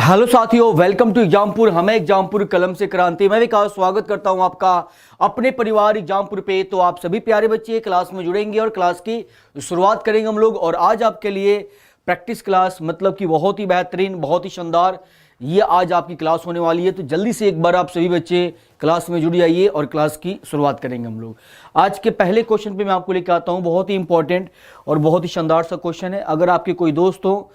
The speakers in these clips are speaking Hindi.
हेलो साथियों, वेलकम टू एग्जामपुर। हमें एग्जामपुर कलम से क्रांति। मैं विकास स्वागत करता हूं आपका अपने परिवार एग्जामपुर पे। तो आप सभी प्यारे बच्चे क्लास में जुड़ेंगे और क्लास की शुरुआत करेंगे हम लोग। और आज आपके लिए प्रैक्टिस क्लास, मतलब कि बहुत ही बेहतरीन, बहुत ही शानदार ये आज आपकी क्लास होने वाली है। तो जल्दी से एक बार आप सभी बच्चे क्लास में जुड़ जाइए और क्लास की शुरुआत करेंगे हम लोग। आज के पहले क्वेश्चन पे मैं आपको लेकर आता हूँ, बहुत ही इंपॉर्टेंट और बहुत ही शानदार सा क्वेश्चन है। अगर आपके कोई दोस्त हो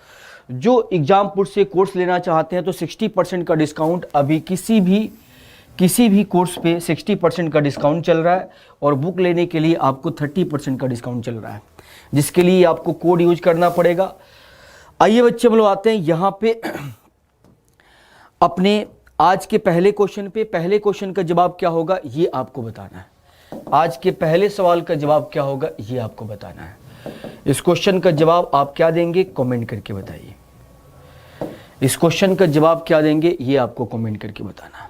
जो एग्जामपुर से कोर्स लेना चाहते हैं तो 60% का डिस्काउंट अभी किसी भी कोर्स पे 60% का डिस्काउंट चल रहा है। और बुक लेने के लिए आपको 30% का डिस्काउंट चल रहा है, जिसके लिए आपको कोड यूज करना पड़ेगा। आइए बच्चे हम लोग आते हैं यहाँ पे अपने आज के पहले क्वेश्चन पे। पहले क्वेश्चन का जवाब क्या होगा ये आपको बताना है। आज के पहले सवाल का जवाब क्या होगा ये आपको बताना है। इस क्वेश्चन का जवाब आप क्या देंगे कमेंट करके बताइए। इस क्वेश्चन का जवाब क्या देंगे ये आपको कमेंट करके बताना है।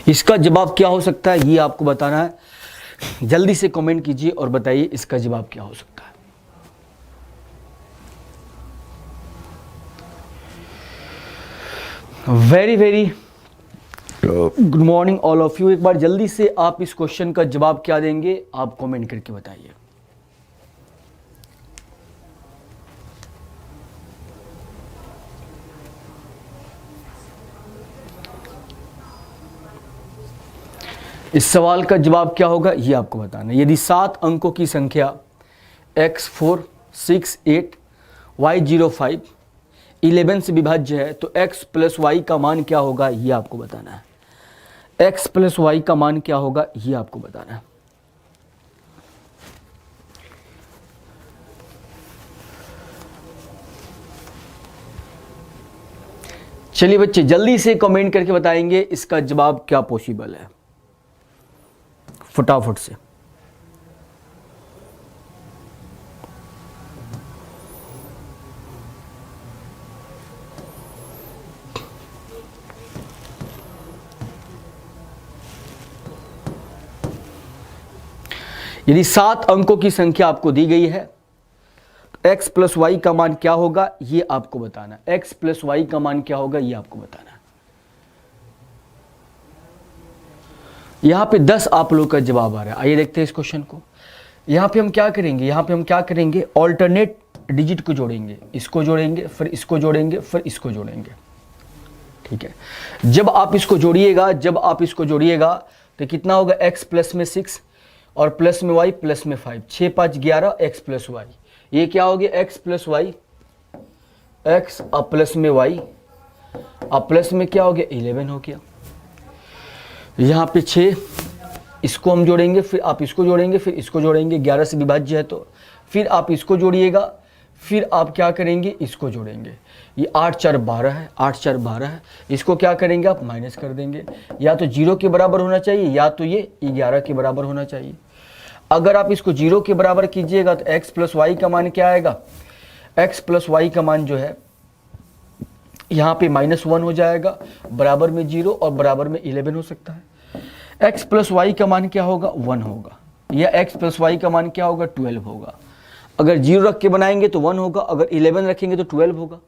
इसका जवाब क्या हो सकता है ये आपको बताना है। जल्दी से कमेंट कीजिए और बताइए इसका जवाब क्या हो सकता है। Very good morning all of you. एक बार जल्दी से आप इस क्वेश्चन का जवाब क्या देंगे आप कमेंट करके बताइए। इस सवाल का जवाब क्या होगा ये आपको बताना है। यदि 7 अंकों की संख्या x4, 6, 8, y05 11 से विभाज्य है तो x प्लस वाई का मान क्या होगा ये आपको बताना है। x प्लस वाई का मान क्या होगा ये आपको बताना है। चलिए बच्चे जल्दी से कमेंट करके बताएंगे इसका जवाब क्या पॉसिबल है, फटाफट से। यदि 7 अंकों की संख्या आपको दी गई है तो x प्लस वाई का मान क्या होगा ये आपको बताना है। x प्लस वाई का मान क्या होगा ये आपको बताना है। यहां पे 10 आप लोग का जवाब आ रहा है। आइए देखते हैं इस क्वेश्चन को। यहां पे हम क्या करेंगे, ऑल्टरनेट डिजिट को जोड़ेंगे, इसको जोड़ेंगे, फिर इसको जोड़ेंगे, फिर इसको जोड़ेंगे। ठीक है, जब आप इसको जोड़िएगा तो कितना होगा, x प्लस में 6 और प्लस में y प्लस में 5, 6 5 11 x प्लस वाई। ये क्या हो गया, x प्लस वाई, x अब प्लस में y अब प्लस में क्या हो गया 11 हो गया। यहाँ पे 6, इसको हम जोड़ेंगे, फिर आप इसको जोड़ेंगे, फिर इसको जोड़ेंगे, 11 से विभाज्य है तो फिर आप इसको जोड़िएगा, फिर आप क्या करेंगे इसको जोड़ेंगे। ये 8 4 12 है, 8 4 12 है। इसको क्या करेंगे आप माइनस कर देंगे, या तो 0 के बराबर होना चाहिए या तो ये 11 के बराबर होना चाहिए। अगर आप इसको 0 के बराबर कीजिएगा तो x प्लस वाई का मान क्या आएगा, x प्लस वाई का मान जो है यहाँ पे -1 हो जाएगा, बराबर में 0 और बराबर में 11 हो सकता है। x प्लस वाई का मान क्या होगा 1 होगा, या x प्लस वाई का मान क्या होगा 12 होगा। अगर 0 रख के बनाएंगे तो 1 होगा, अगर 11 रखेंगे तो 12 होगा।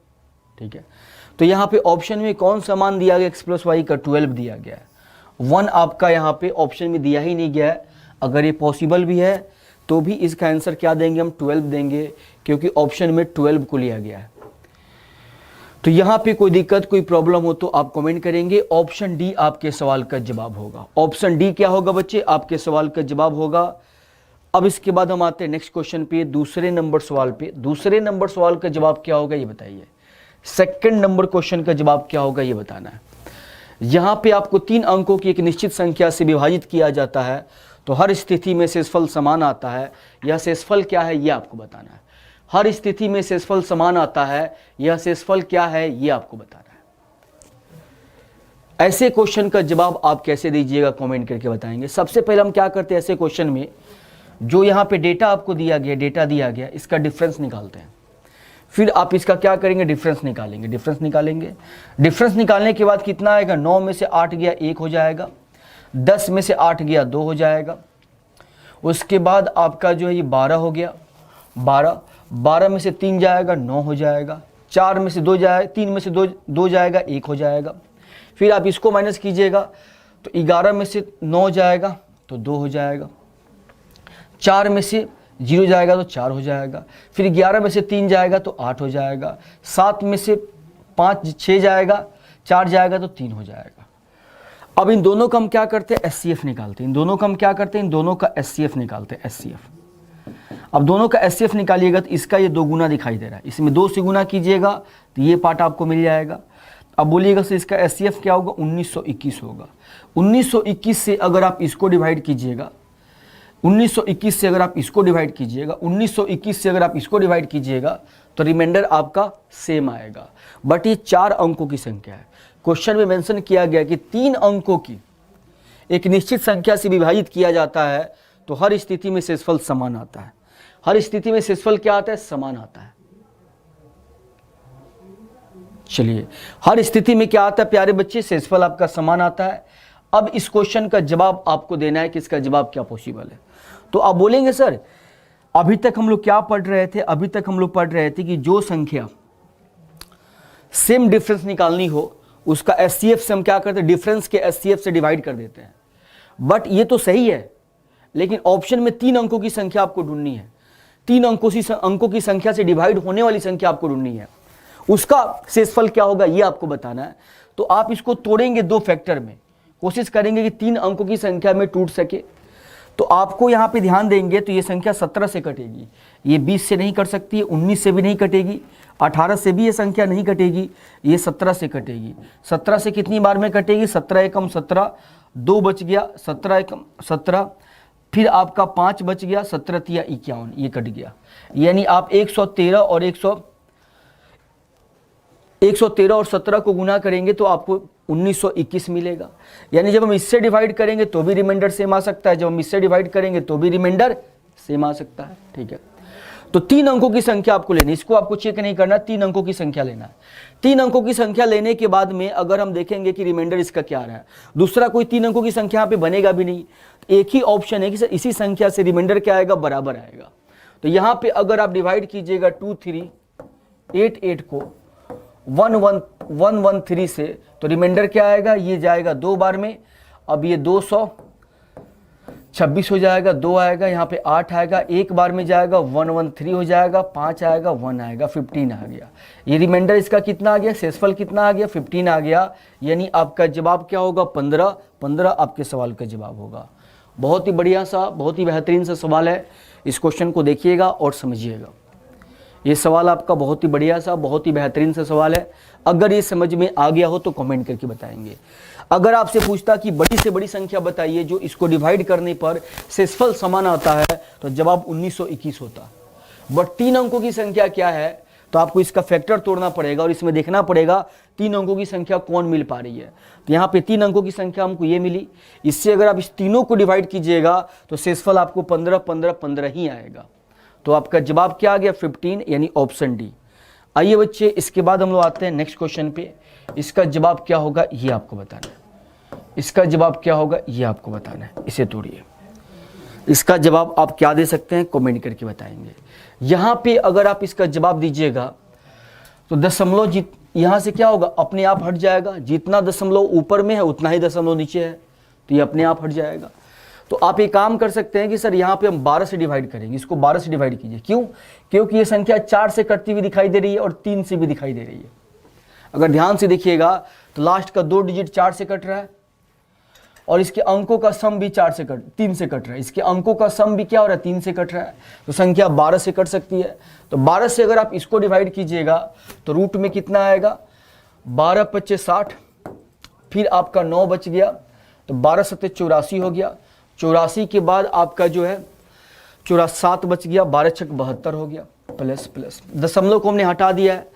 ठीक है, तो यहाँ पे ऑप्शन में कौन सा मान दिया गया, x प्लस वाई का 12 दिया गया है। 1 आपका यहाँ पे ऑप्शन में दिया ही नहीं गया है। अगर ये पॉसिबल भी है तो भी इसका आंसर क्या देंगे हम 12 देंगे, क्योंकि ऑप्शन में 12 को लिया गया है। तो यहाँ पे कोई दिक्कत कोई प्रॉब्लम हो तो आप कमेंट करेंगे। ऑप्शन डी आपके सवाल का जवाब होगा। ऑप्शन डी क्या होगा बच्चे, आपके सवाल का जवाब होगा। अब इसके बाद हम आते हैं नेक्स्ट क्वेश्चन पे, दूसरे नंबर सवाल पे। दूसरे नंबर सवाल का जवाब क्या होगा ये बताइए। सेकंड नंबर क्वेश्चन का जवाब क्या होगा ये बताना है। यहाँ पे आपको 3 अंकों की एक निश्चित संख्या से विभाजित किया जाता है तो हर स्थिति में शेषफल समान आता है। यह शेषफल क्या है ये आपको बताना है। हर स्थिति में शेषफल समान आता है, यह शेषफल क्या है ये आपको बताना है। ऐसे क्वेश्चन का जवाब आप कैसे दीजिएगा कमेंट करके बताएंगे। सबसे पहले हम क्या करते हैं, ऐसे क्वेश्चन में जो यहाँ पे डेटा आपको दिया गया, इसका डिफरेंस निकालते हैं। फिर आप इसका क्या करेंगे, डिफरेंस निकालेंगे। डिफरेंस निकालेंगे, डिफरेंस निकालने के बाद कितना आएगा, 9 में से 8 गया 1 हो जाएगा, 10 में से 8 गया 2 हो जाएगा। उसके बाद आपका जो है ये 12 हो गया, 12 में से 3 जाएगा 9 हो जाएगा, 4 में से 2 जाए, 3 में से 2 जाएगा 1 हो जाएगा। फिर आप इसको माइनस कीजिएगा तो 11 में से 9 जाएगा तो 2 हो जाएगा, 4 में से 0 जाएगा तो 4 हो जाएगा, फिर 11 में से 3 जाएगा तो 8 हो जाएगा, 7 में से 6 जाएगा, 4 जाएगा तो 3 हो जाएगा। अब इन दोनों का हम क्या करते हैं, एचसीएफ निकालते हैं। इन दोनों का हम क्या करते हैं, इन दोनों का एचसीएफ निकालते हैं, एचसीएफ। अब दोनों का एचसीएफ निकालिएगा तो इसका ये 2 गुना दिखाई दे रहा है, इसमें 2 से गुना कीजिएगा तो ये पार्ट आपको मिल जाएगा। अब बोलिएगा सर इसका एचसीएफ क्या होगा, 1921 होगा। 1921 से अगर आप इसको डिवाइड कीजिएगा, 1921 से अगर आप इसको डिवाइड कीजिएगा, 1921 से अगर आप इसको डिवाइड कीजिएगा तो रिमाइंडर आपका सेम आएगा। बट ये 4 अंकों की संख्या है। क्वेश्चन में मेंशन किया गया कि 3 अंकों की एक निश्चित संख्या से विभाजित किया जाता है तो हर स्थिति में शेषफल समान आता है। हर स्थिति में शेषफल क्या आता है, समान आता है। चलिए, हर स्थिति में क्या आता है प्यारे बच्चे, शेषफल आपका समान आता है। अब इस क्वेश्चन का जवाब आपको देना है कि इसका जवाब क्या पॉसिबल है। तो आप बोलेंगे सर अभी तक हम लोग क्या पढ़ रहे थे, अभी तक हम लोग पढ़ रहे थे कि जो संख्या सेम डिफरेंस निकालनी हो उसका एचसीएफ से हम क्या करते हैं, डिफरेंस के एचसीएफ से डिवाइड कर देते हैं। बट ये तो सही है, लेकिन ऑप्शन में 3 अंकों की संख्या आपको ढूंढनी है। 3 अंकों की संख्या से डिवाइड होने वाली संख्या आपको ढूंढनी है, उसका शेषफल क्या होगा ये आपको बताना है। तो आप इसको तोड़ेंगे 2 फैक्टर में, कोशिश करेंगे कि 3 अंकों की संख्या में टूट सके। तो आपको यहाँ पे ध्यान देंगे तो ये संख्या 17 से कटेगी, ये 20 से नहीं कट सकती है, 19 से भी नहीं कटेगी, 18 से भी ये संख्या नहीं कटेगी, ये 17 से कटेगी। 17 से कितनी बार में कटेगी, 17 एकम 17, 2 बच गया, 17 एकम 17, फिर आपका 5 बच गया, 17 तिया 51, ये कट गया। यानी आप 113 और 113 और 17 को गुना करेंगे तो आपको 1921 मिलेगा। यानी जब हम इससे डिवाइड करेंगे तो भी रिमाइंडर सेम आ सकता है, जब हम इससे डिवाइड करेंगे तो भी रिमाइंडर सेम आ सकता है। ठीक है, तो 3 अंकों की संख्या आपको लेनी, इसको आपको चेक नहीं करना, 3 अंकों की संख्या लेना है। 3 अंकों की संख्या लेने के बाद में अगर हम देखेंगे कि रिमाइंडर इसका क्या रहा है, दूसरा कोई 3 अंकों की संख्या यहाँ पे बनेगा भी नहीं। एक ही ऑप्शन है कि सर इसी संख्या से रिमाइंडर क्या आएगा, बराबर आएगा। तो यहाँ पे अगर आप डिवाइड कीजिएगा 2388 को 1113 से तो रिमाइंडर क्या आएगा, ये जाएगा 2 बार में। अब ये 226 हो जाएगा, 2 आएगा, यहाँ पे 8 आएगा, 1 बार में जाएगा 113 हो जाएगा, 5 आएगा, 1 आएगा, 15 आ गया। ये रिमाइंडर इसका कितना आ गया, शेषफल कितना आ गया, 15 आ गया। यानी आपका जवाब क्या होगा, 15 आपके सवाल का जवाब होगा। बहुत ही बढ़िया सा, बहुत ही बेहतरीन सा सवाल है। इस क्वेश्चन को देखिएगा और समझिएगा। ये सवाल आपका बहुत ही बढ़िया सा, बहुत ही बेहतरीन सा सवाल है। अगर ये समझ में आ गया हो तो कमेंट करके बताएंगे। अगर आपसे पूछता कि बड़ी से बड़ी संख्या बताइए जो इसको डिवाइड करने पर शेषफल समान आता है तो जवाब 1921 होता। बट 3 अंकों की संख्या क्या है तो आपको इसका फैक्टर तोड़ना पड़ेगा और इसमें देखना पड़ेगा 3 अंकों की संख्या कौन मिल पा रही है। तो यहाँ पे 3 अंकों की संख्या हमको ये मिली, इससे अगर आप इस तीनों को डिवाइड कीजिएगा तो शेषफल आपको 15 15 15 ही आएगा। तो आपका जवाब क्या आ गया, 15, यानी ऑप्शन डी। आइए बच्चे, इसके बाद हम लोग आते हैं नेक्स्ट क्वेश्चन पे। इसका जवाब क्या होगा ये आपको बताना है। इसका जवाब क्या होगा ये आपको बताना है। इसे तोड़िए, इसका जवाब आप क्या दे सकते हैं, कमेंट करके बताएंगे। यहाँ पे अगर आप इसका जवाब दीजिएगा तो दशमलव यहाँ से क्या होगा, अपने आप हट जाएगा। जितना दशमलव ऊपर में है उतना ही दशमलव नीचे है, तो ये अपने आप हट जाएगा। तो आप ये काम कर सकते हैं कि सर यहाँ पे हम 12 से डिवाइड करेंगे, इसको 12 से डिवाइड कीजिए। क्यों, क्योंकि ये संख्या 4 से कटती हुई दिखाई दे रही है और 3 से भी दिखाई दे रही है। अगर ध्यान से देखिएगा तो लास्ट का 2 डिजिट 4 से कट रहा है और इसके अंकों का सम भी 3 से कट रहा है। इसके अंकों का सम भी क्या हो रहा है, 3 से कट रहा है। तो संख्या 12 से कट सकती है। तो 12 से अगर आप इसको डिवाइड कीजिएगा तो रूट में कितना आएगा, 12 25 60, फिर आपका 9 बच गया, तो 12 7 84 हो गया। 84 के बाद आपका जो है 7 बच गया, 12 6 72 हो गया, प्लस दशमलव को हमने हटा दिया है।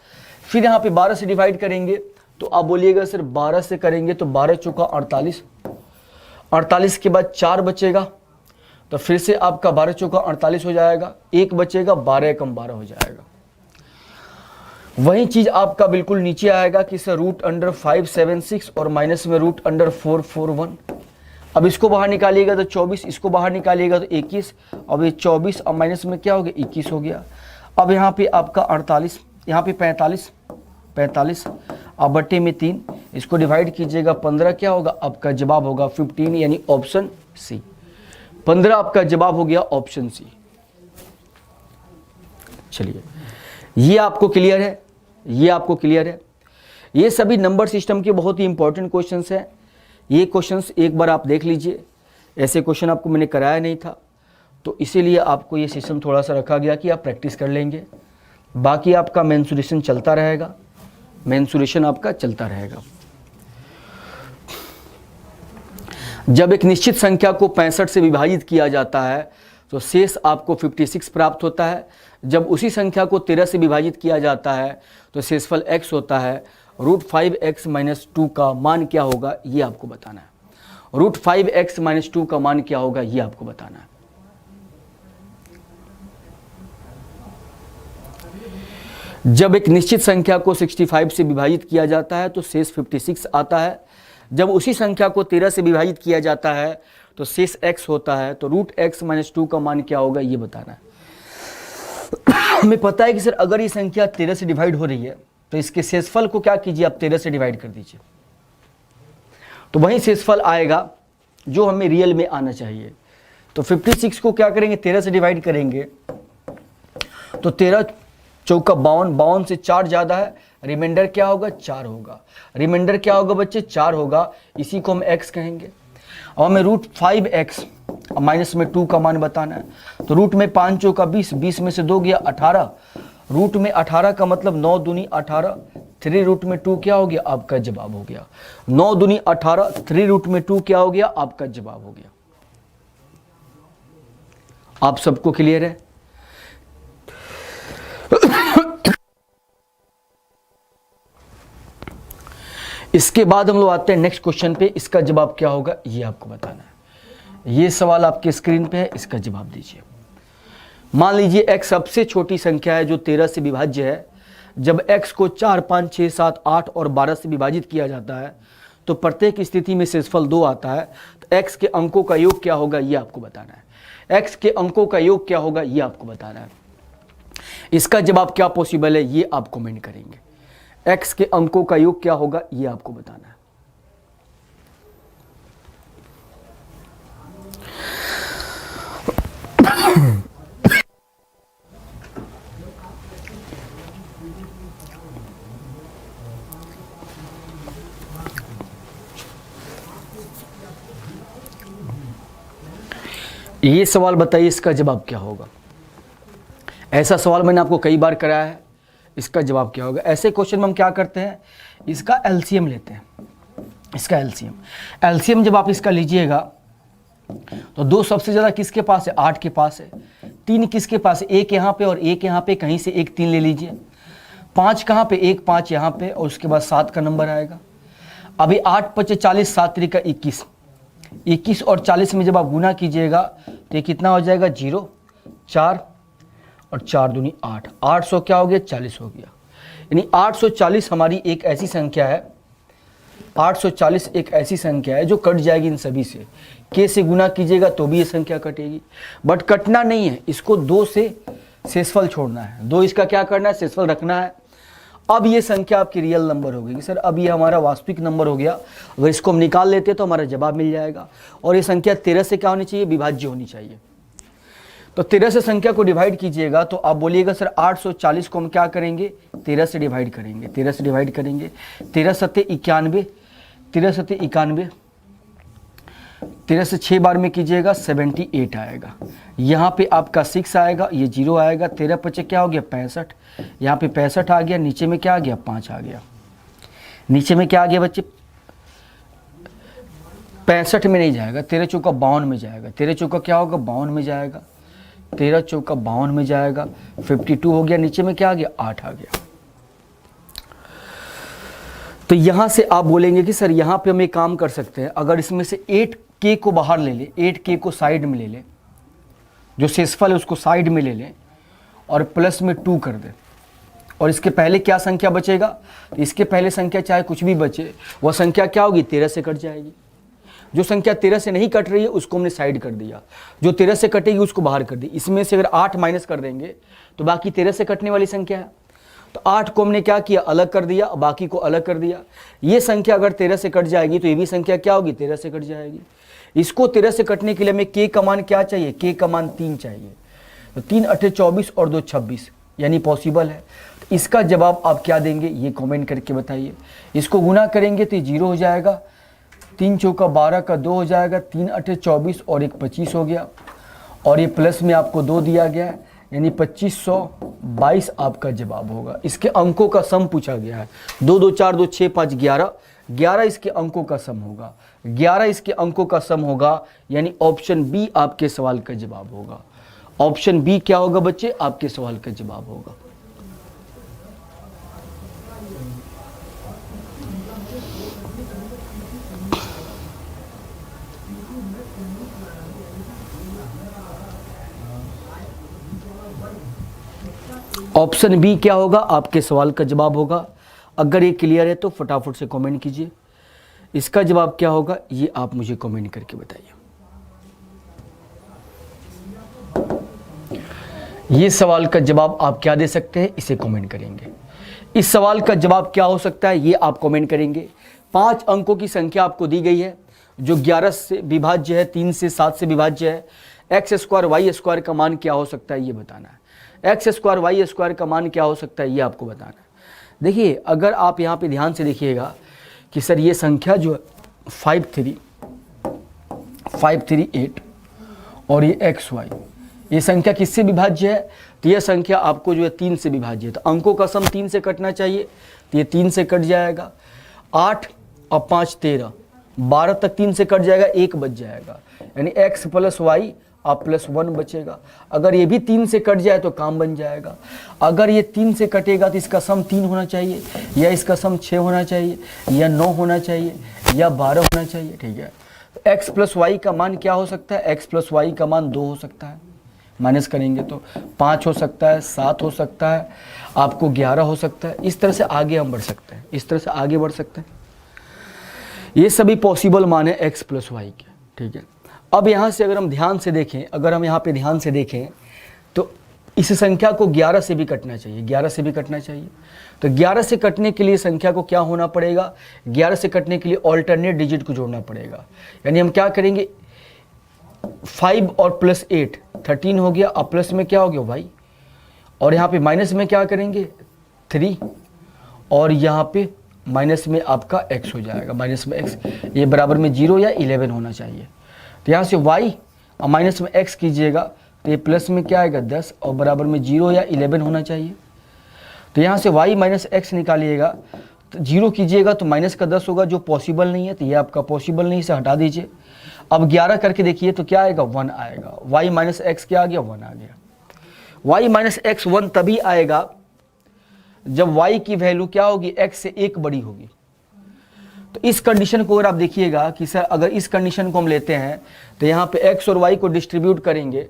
फिर यहाँ पे 12 से डिवाइड करेंगे तो आप बोलिएगा सर 12 से करेंगे तो 12 चौका 48, 48 के बाद 4 बचेगा, तो फिर से आपका 12 चौका 48 हो जाएगा, 1 बचेगा, 12 एकम 12 हो जाएगा। वही चीज आपका बिल्कुल नीचे आएगा कि सर √576 और माइनस में √441। अब इसको बाहर निकालिएगा तो 24, इसको बाहर निकालिएगा तो 21। अब ये 24 और माइनस में क्या हो गया, 21 हो गया। अब यहाँ पे आपका 48, यहाँ पे 45 अब बट्टे में 3, इसको डिवाइड कीजिएगा 15, क्या होगा आपका जवाब होगा 15, यानी ऑप्शन सी। 15 आपका जवाब हो गया ऑप्शन सी। चलिए, ये आपको क्लियर है, ये आपको क्लियर है। ये सभी नंबर सिस्टम के बहुत ही इंपॉर्टेंट क्वेश्चंस हैं। ये क्वेश्चंस एक बार आप देख लीजिए, ऐसे क्वेश्चन आपको मैंने कराया नहीं था, तो इसीलिए आपको ये सिस्टम थोड़ा सा रखा गया कि आप प्रैक्टिस कर लेंगे। बाकी आपका मेंसुरेशन चलता रहेगा, मेंसुरेशन आपका चलता रहेगा। जब एक निश्चित संख्या को 65 से विभाजित किया जाता है तो शेष आपको 56 प्राप्त होता है। जब उसी संख्या को 13 से विभाजित किया जाता है तो शेषफल x होता है। √5x - 2 का मान क्या होगा, ये आपको बताना है। √5x - 2 का मान क्या होगा, ये आपको बताना है। जब एक निश्चित संख्या को 65 से विभाजित किया जाता है तो शेष 56 आता है। जब उसी संख्या को 13 से विभाजित किया जाता है तो शेष x होता है। तो √x - 2 का मान क्या होगा, ये बताना है। हमें पता है कि सर अगर ये संख्या 13 से डिवाइड हो रही है तो इसके शेषफल को क्या कीजिए, आप 13 से डिवाइड कर दीजिए, तो वही शेषफल आएगा जो हमें रियल में आना चाहिए। तो 56 को क्या करेंगे, 13 से डिवाइड करेंगे तो 13 चौका 52, 52 से 4 ज़्यादा है, रिमाइंडर क्या होगा, 4 होगा। रिमाइंडर क्या होगा बच्चे, 4 होगा। इसी को हम x कहेंगे। अब हमें √5x माइनस में 2 का मान बताना है। तो रूट में 5 चौका 20, 20 में से 2 गया 18, रूट में 18 का मतलब 9 दूनी 18, 3 रूट में 2 क्या हो गया, आपका जवाब हो गया 9 दूनी 18, 3 रूट में 2 क्या हो गया, आपका जवाब हो गया। आप सबको क्लियर है? इसके बाद हम लोग आते हैं नेक्स्ट क्वेश्चन पे। इसका जवाब क्या होगा, ये आपको बताना है। ये सवाल आपके स्क्रीन पे है, इसका जवाब दीजिए। मान लीजिए x सबसे छोटी संख्या है जो 13 से विभाज्य है। जब x को 4, 5, 6, 7, 8 और 12 से विभाजित किया जाता है तो प्रत्येक स्थिति में शेषफल 2 आता है। तो x के अंकों का योग क्या होगा, ये आपको बताना है। x के अंकों का योग क्या होगा, ये आपको बताना है। इसका जवाब क्या पॉसिबल है, ये आप कमेंट करेंगे। x के अंकों का योग क्या होगा, ये आपको बताना है। ये सवाल बताइए, इसका जवाब क्या होगा। ऐसा सवाल मैंने आपको कई बार कराया है, इसका जवाब क्या होगा। ऐसे क्वेश्चन में हम क्या करते हैं, इसका एलसीएम लेते हैं। इसका एलसीएम जब आप इसका लीजिएगा तो 2 सबसे ज़्यादा किसके पास है, 8 के पास है। 3 किसके पास है, 1 यहाँ पे और 1 यहाँ पे, कहीं से 1 3 ले लीजिए। 5 कहाँ पे, 1 5 यहाँ पे, और उसके बाद 7 का नंबर आएगा। अभी 8 5 40, 7 3 का 21, 21 और 40 में जब आप गुना कीजिएगा तो ये कितना हो जाएगा, 0, 4 और 4 दूनी 8, 800 क्या हो गया, 40 हो गया। यानी 840 हमारी एक ऐसी संख्या है, 840 एक ऐसी संख्या है जो कट जाएगी इन सभी से। k से गुना कीजिएगा तो भी ये संख्या कटेगी, बट कटना नहीं है, इसको 2 से शेषफल छोड़ना है। 2 इसका क्या करना है, शेषफल रखना है। अब ये संख्या आपकी रियल नंबर हो गई। सर अब ये हमारा वास्तविक नंबर हो गया। अगर इसको हम निकाल लेते तो हमारा जवाब मिल जाएगा। और ये संख्या 13 से क्या होनी चाहिए, विभाज्य होनी चाहिए। तो 13 से संख्या को डिवाइड कीजिएगा तो आप बोलिएगा सर 840 को हम क्या करेंगे, 13 से डिवाइड करेंगे। 13 से डिवाइड करेंगे, 13 सत्ते 91, 13 सत्ते 91, 13 से 6 बार में कीजिएगा 78 आएगा। यहाँ पे आपका 6 आएगा, ये 0 आएगा। 13 पचे क्या हो गया, 65। यहाँ पे 65 आ गया, नीचे में क्या आ गया, 5 आ गया। नीचे में क्या आ गया बच्चे, 65 में नहीं जाएगा, 13 चौका 52 में जाएगा। 13 चौका क्या होगा, 52 में जाएगा। 13 चौका 52 में जाएगा, 52 हो गया। नीचे में क्या आ गया, 8 आ गया। तो यहां से आप बोलेंगे कि सर यहां पे हम एक काम कर सकते हैं, अगर इसमें से 8k को बाहर ले ले, 8k को साइड में ले ले, जो शेषफल है उसको साइड में ले लें और प्लस में 2 कर दे, और इसके पहले क्या संख्या बचेगा, तो इसके पहले संख्या चाहे कुछ भी बचे वह संख्या क्या होगी, 13 से कट जाएगी। जो संख्या 13 से नहीं कट रही है उसको हमने साइड कर दिया, जो 13 से कटेगी उसको बाहर कर दी। इसमें से अगर 8 माइनस कर देंगे तो बाकी 13 से कटने वाली संख्या है, तो 8 को हमने क्या किया, अलग कर दिया, बाकी को अलग कर दिया। ये संख्या अगर 13 से कट जाएगी तो ये भी संख्या क्या होगी, 13 से कट जाएगी। इसको 13 से कटने के लिए हमें k का मान क्या चाहिए, k का मान 3 चाहिए। तो 3 8 24 और 2 26, यानी पॉसिबल है। तो इसका जवाब आप क्या देंगे ये कमेंट करके बताइए। इसको गुना करेंगे तो 0 हो जाएगा, 3 चौका 12 का 2 हो जाएगा, 3 8 24 और 1 25 हो गया, और ये प्लस में आपको 2 दिया गया है, यानी 2522 आपका जवाब होगा। इसके अंकों का सम पूछा गया है, 2 2 4 2 6 5 11, 11 इसके अंकों का सम होगा, 11 इसके अंकों का सम होगा, यानी ऑप्शन बी आपके सवाल का जवाब होगा। ऑप्शन बी क्या होगा बच्चे, आपके सवाल का जवाब होगा। ऑप्शन बी क्या होगा, आपके सवाल का जवाब होगा। अगर ये क्लियर है तो फटाफट से कमेंट कीजिए, इसका जवाब क्या होगा ये आप मुझे कमेंट करके बताइए। ये सवाल का जवाब आप क्या दे सकते हैं, इसे कमेंट करेंगे। इस सवाल का जवाब क्या हो सकता है ये आप कमेंट करेंगे। 5 अंकों की संख्या आपको दी गई है जो 11 से विभाज्य है, 3 से 7 से विभाज्य है। एक्स स्क्वायर वाई स्क्वायर का मान क्या हो सकता है ये बताना है। एक्स स्क्वायर वाई स्क्वायर का मान क्या हो सकता है ये आपको बताना है। देखिए अगर आप यहाँ पे ध्यान से देखिएगा कि सर ये संख्या जो है 538 और ये एक्स वाई, ये संख्या किससे विभाज्य है, तो यह संख्या आपको जो है 3 से विभाज्य है। तो अंकों का सम 3 से कटना चाहिए, तो ये 3 से कट जाएगा। 8 और 5 13, 12 तक 3 से कट जाएगा, 1 बच जाएगा, यानी x प्लस वाई और प्लस 1 बचेगा। अगर ये भी 3 से कट जाए तो काम बन जाएगा। अगर ये 3 से कटेगा तो इसका सम 3 होना चाहिए, या इसका सम 6 होना चाहिए, या 9 होना चाहिए, या 12 होना चाहिए। ठीक है, तो x प्लस वाई का मान क्या हो सकता है, x प्लस वाई का मान 2 हो सकता है, माइनस करेंगे तो 5 हो सकता है, 7 हो सकता है, आपको 11 हो सकता है। इस तरह से आगे हम बढ़ सकते हैं, इस तरह से आगे बढ़ सकते हैं। ये सभी पॉसिबल मान है x प्लस वाई के। ठीक है, अब यहाँ से अगर हम ध्यान से देखें, अगर हम यहाँ पे ध्यान से देखें तो इस संख्या को 11 से भी कटना चाहिए, 11 से भी कटना चाहिए। तो 11 से कटने के लिए संख्या को क्या होना पड़ेगा, 11 से कटने के लिए ऑल्टरनेट डिजिट को जोड़ना पड़ेगा। यानी हम क्या करेंगे, 5 और प्लस 8 13 हो गया, और प्लस में क्या हो गया वाई, और यहाँ पे माइनस में क्या करेंगे 3, और यहाँ पे माइनस में आपका x हो जाएगा, माइनस में x, ये बराबर में 0 या 11 होना चाहिए। तो यहाँ से y और माइनस में x कीजिएगा तो ये प्लस में क्या आएगा 10, और बराबर में 0 या 11 होना चाहिए। तो यहाँ से y माइनस x निकालिएगा तो 0 कीजिएगा तो माइनस का 10 होगा, जो पॉसिबल नहीं है, तो ये आपका पॉसिबल नहीं, इसे हटा दीजिए। अब 11 करके देखिए तो क्या आएगा 1 आएगा, y माइनस एक्स क्या आ गया 1 आ गया। y माइनस एक्स 1 तभी आएगा जब y की वैल्यू क्या होगी, x से 1 बड़ी होगी। तो इस कंडीशन को अगर आप देखिएगा कि सर अगर इस कंडीशन को हम लेते हैं तो यहाँ पे x और y को डिस्ट्रीब्यूट करेंगे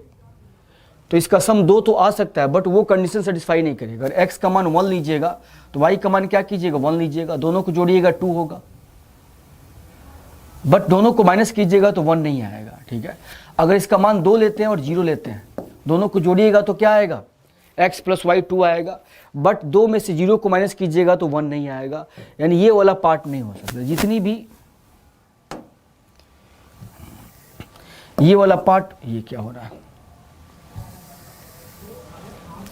तो इसका सम 2 तो आ सकता है, बट वो कंडीशन सेटिस्फाई नहीं करेगा। अगर x का मान 1 लीजिएगा तो y का मान क्या कीजिएगा 1 लीजिएगा, दोनों को जोड़िएगा 2 होगा, बट दोनों को माइनस कीजिएगा तो 1 नहीं आएगा। ठीक है, अगर इसका मान 2 लेते हैं और 0 लेते हैं, दोनों को जोड़िएगा तो क्या आएगा x प्लस वाई 2 आएगा, बट 2 में से 0 को माइनस कीजिएगा तो 1 नहीं आएगा, यानी ये वाला पार्ट नहीं हो सकता। जितनी भी ये वाला पार्ट, ये क्या हो रहा है,